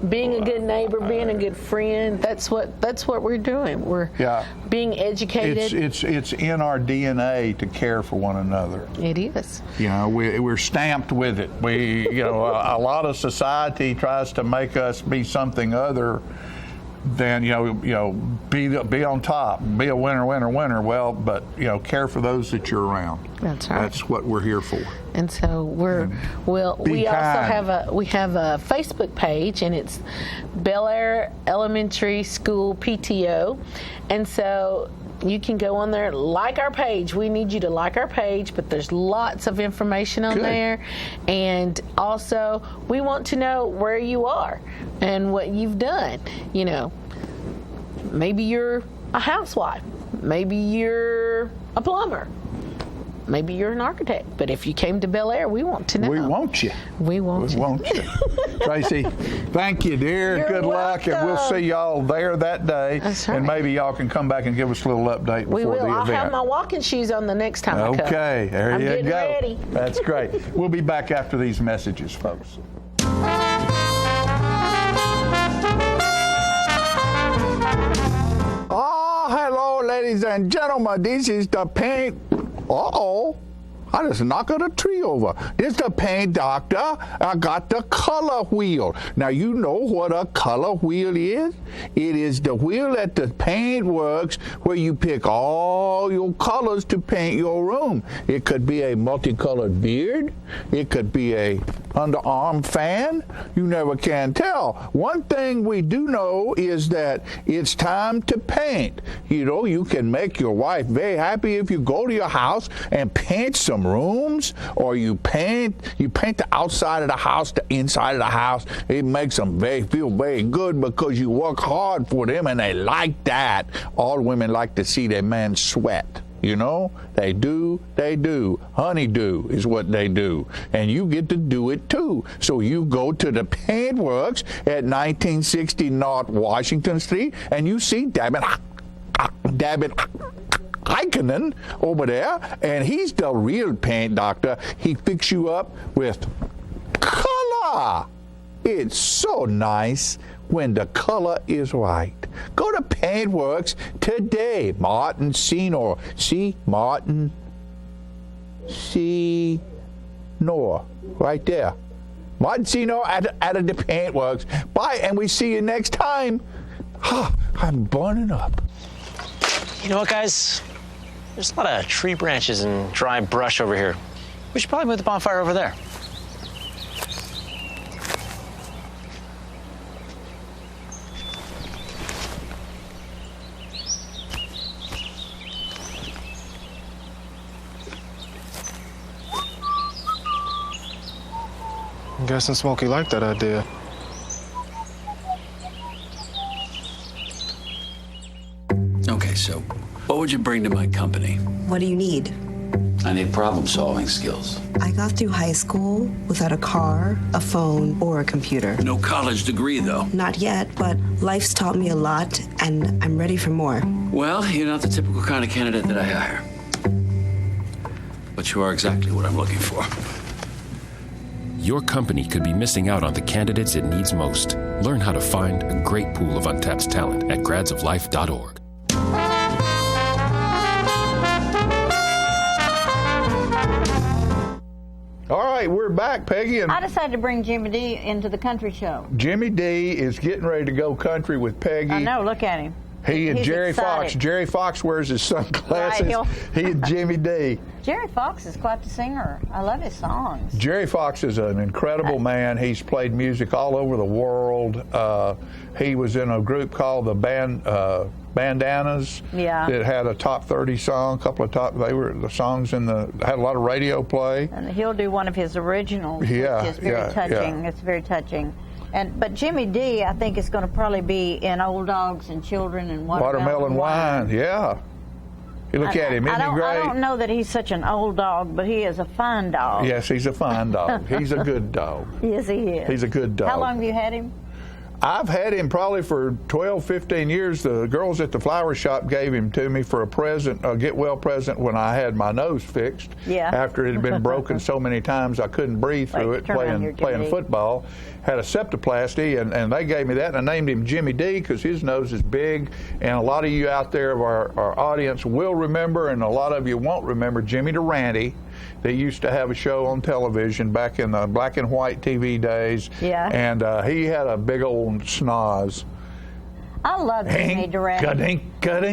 Speaker 3: Being a good neighbor, being a good friend. That's what we're doing. We're being educated.
Speaker 1: It's in our DNA to care for one another.
Speaker 3: It is.
Speaker 1: We're stamped with it. A lot of society tries to make us be something other than be on top, be a winner. Well, but care for those that you're around.
Speaker 3: That's right.
Speaker 1: That's what we're here for.
Speaker 3: And so we also have a Facebook page, and it's Bel Air Elementary School PTO, and so you can go on there, like our page. We need you to like our page, but there's lots of information on there. And also, we want to know where you are and what you've done. Maybe you're a housewife. Maybe you're a plumber. Maybe you're an architect. But if you came to Bel Air, we want to know.
Speaker 1: We want you.
Speaker 3: We want you.
Speaker 1: Tracy, thank you, dear.
Speaker 3: You're
Speaker 1: Good luck, and we'll see y'all there that day.
Speaker 3: That's right.
Speaker 1: And maybe y'all can come back and give us a little update before
Speaker 3: we will.
Speaker 1: the event.
Speaker 3: I'll have my walking shoes on the next time I come.
Speaker 1: Okay, there
Speaker 3: I'm
Speaker 1: you
Speaker 3: getting
Speaker 1: go.
Speaker 3: ready.
Speaker 1: That's great. We'll be back after these messages, folks. Oh, hello, ladies and gentlemen. This is the paint. I just knocked the tree over. This is the paint doctor. I got the color wheel. Now, you know what a color wheel is? It is the wheel at the paint works where you pick all your colors to paint your room. It could be a multicolored beard. It could be a underarm fan. You never can tell. One thing we do know is that it's time to paint. You can make your wife very happy if you go to your house and paint some rooms, or you paint the outside of the house, the inside of the house. It makes them feel very good because you work hard for them, and they like that. All women like to see their man sweat. They do. Honeydew is what they do. And you get to do it too. So you go to the paint works at 1960 North Washington Street, and you see David Heikkinen over there, and he's the real paint doctor. He fix you up with color. It's so nice when the color is right. Go to Paintworks today. Martin Senor. See? Martin Senor. Right there. Martin Senor at the Paintworks. Bye, and we see you next time. I'm burning up.
Speaker 11: You know what, guys? There's a lot of tree branches and dry brush over here. We should probably move the bonfire over there.
Speaker 12: I'm guessing Smokey liked that idea.
Speaker 13: Okay, so what would you bring to my company?
Speaker 24: What do you need?
Speaker 13: I need problem-solving skills.
Speaker 14: I got through high school without a car, a phone, or a computer.
Speaker 13: No college degree, though.
Speaker 14: Not yet, but life's taught me a lot, and I'm ready for more.
Speaker 13: Well, you're not the typical kind of candidate that I hire. But you are exactly what I'm looking for.
Speaker 15: Your company could be missing out on the candidates it needs most. Learn how to find a great pool of untapped talent at gradsoflife.org.
Speaker 1: All right, we're back, Peggy. And
Speaker 25: I decided to bring Jimmy D into the country show.
Speaker 1: Jimmy D is getting ready to go country with Peggy.
Speaker 25: I know, look at him.
Speaker 1: He and
Speaker 25: He's
Speaker 1: Jerry
Speaker 25: excited.
Speaker 1: Fox. Jerry Fox wears his sunglasses.
Speaker 25: Right,
Speaker 1: he and Jimmy D.
Speaker 25: Jerry Fox is quite the singer. I love his songs.
Speaker 1: Jerry Fox is an incredible man. He's played music all over the world. He was in a group called the Bandanas.
Speaker 25: Yeah.
Speaker 1: That had a top 30 song, they were the songs had a lot of radio play.
Speaker 25: And he'll do one of his originals.
Speaker 1: Yeah,
Speaker 25: Which is very touching. Yeah. It's very touching. But Jimmy D, I think, is going to probably be in Old Dogs and Children and Watermelon Wine.
Speaker 1: Yeah. You look at him, isn't he great?
Speaker 25: I don't know that he's such an old dog, but he is a fine dog.
Speaker 1: Yes, he's a fine dog. He's a good dog.
Speaker 25: Yes, he is.
Speaker 1: He's a good dog.
Speaker 25: How long have you had him?
Speaker 1: I've had him probably for 12, 15 years. The girls at the flower shop gave him to me for a present, a get-well present when I had my nose fixed.
Speaker 25: Yeah.
Speaker 1: After it had been broken so many times I couldn't breathe through it playing football. Had a septoplasty, and they gave me that, and I named him Jimmy D because his nose is big. And a lot of you out there of our audience will remember, and a lot of you won't remember, Jimmy Durante. They used to have a show on television back in the black and white TV days.
Speaker 25: Yeah.
Speaker 1: And he had a big old schnoz.
Speaker 25: I love Jimmy Durante.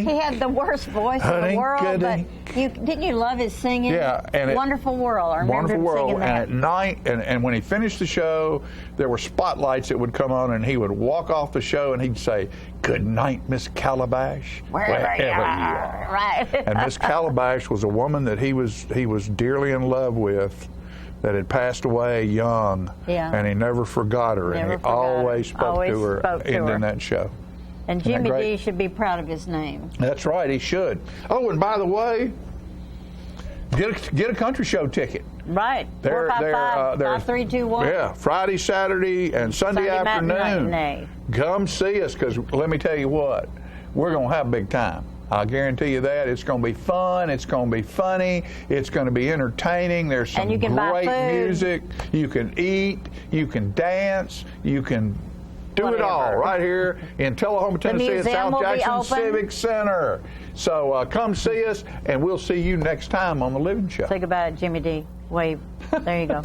Speaker 25: He had the worst voice in the world, but didn't you love his singing?
Speaker 1: Yeah, and
Speaker 25: Wonderful World. I remember him singing that.
Speaker 1: And at night, and when he finished the show, there were spotlights that would come on, and he would walk off the show, and he'd say, "Good night, Miss Calabash, wherever you are."
Speaker 25: Right.
Speaker 1: And Miss Calabash was a woman that he was dearly in love with, that had passed away young, and he never forgot her, and he always spoke to her in that show.
Speaker 25: And Jimmy D should be proud of his name.
Speaker 1: That's right, he should. Oh, and by the way, get a country show ticket.
Speaker 25: Right. 455-5321.
Speaker 1: Yeah, Friday, Saturday, and Sunday afternoon.
Speaker 25: Matinee.
Speaker 1: Come see us, because let me tell you what, we're going to have a big time. I guarantee you that. It's going to be fun. It's going to be funny. It's going to be entertaining. There's some great music. You can eat. You can dance. You can do it all right here in Tullahoma, Tennessee at South Jackson Civic Center. So come see us, and we'll see you next time on The Living Show.
Speaker 25: Say goodbye to Jimmy D. Wave. There you go.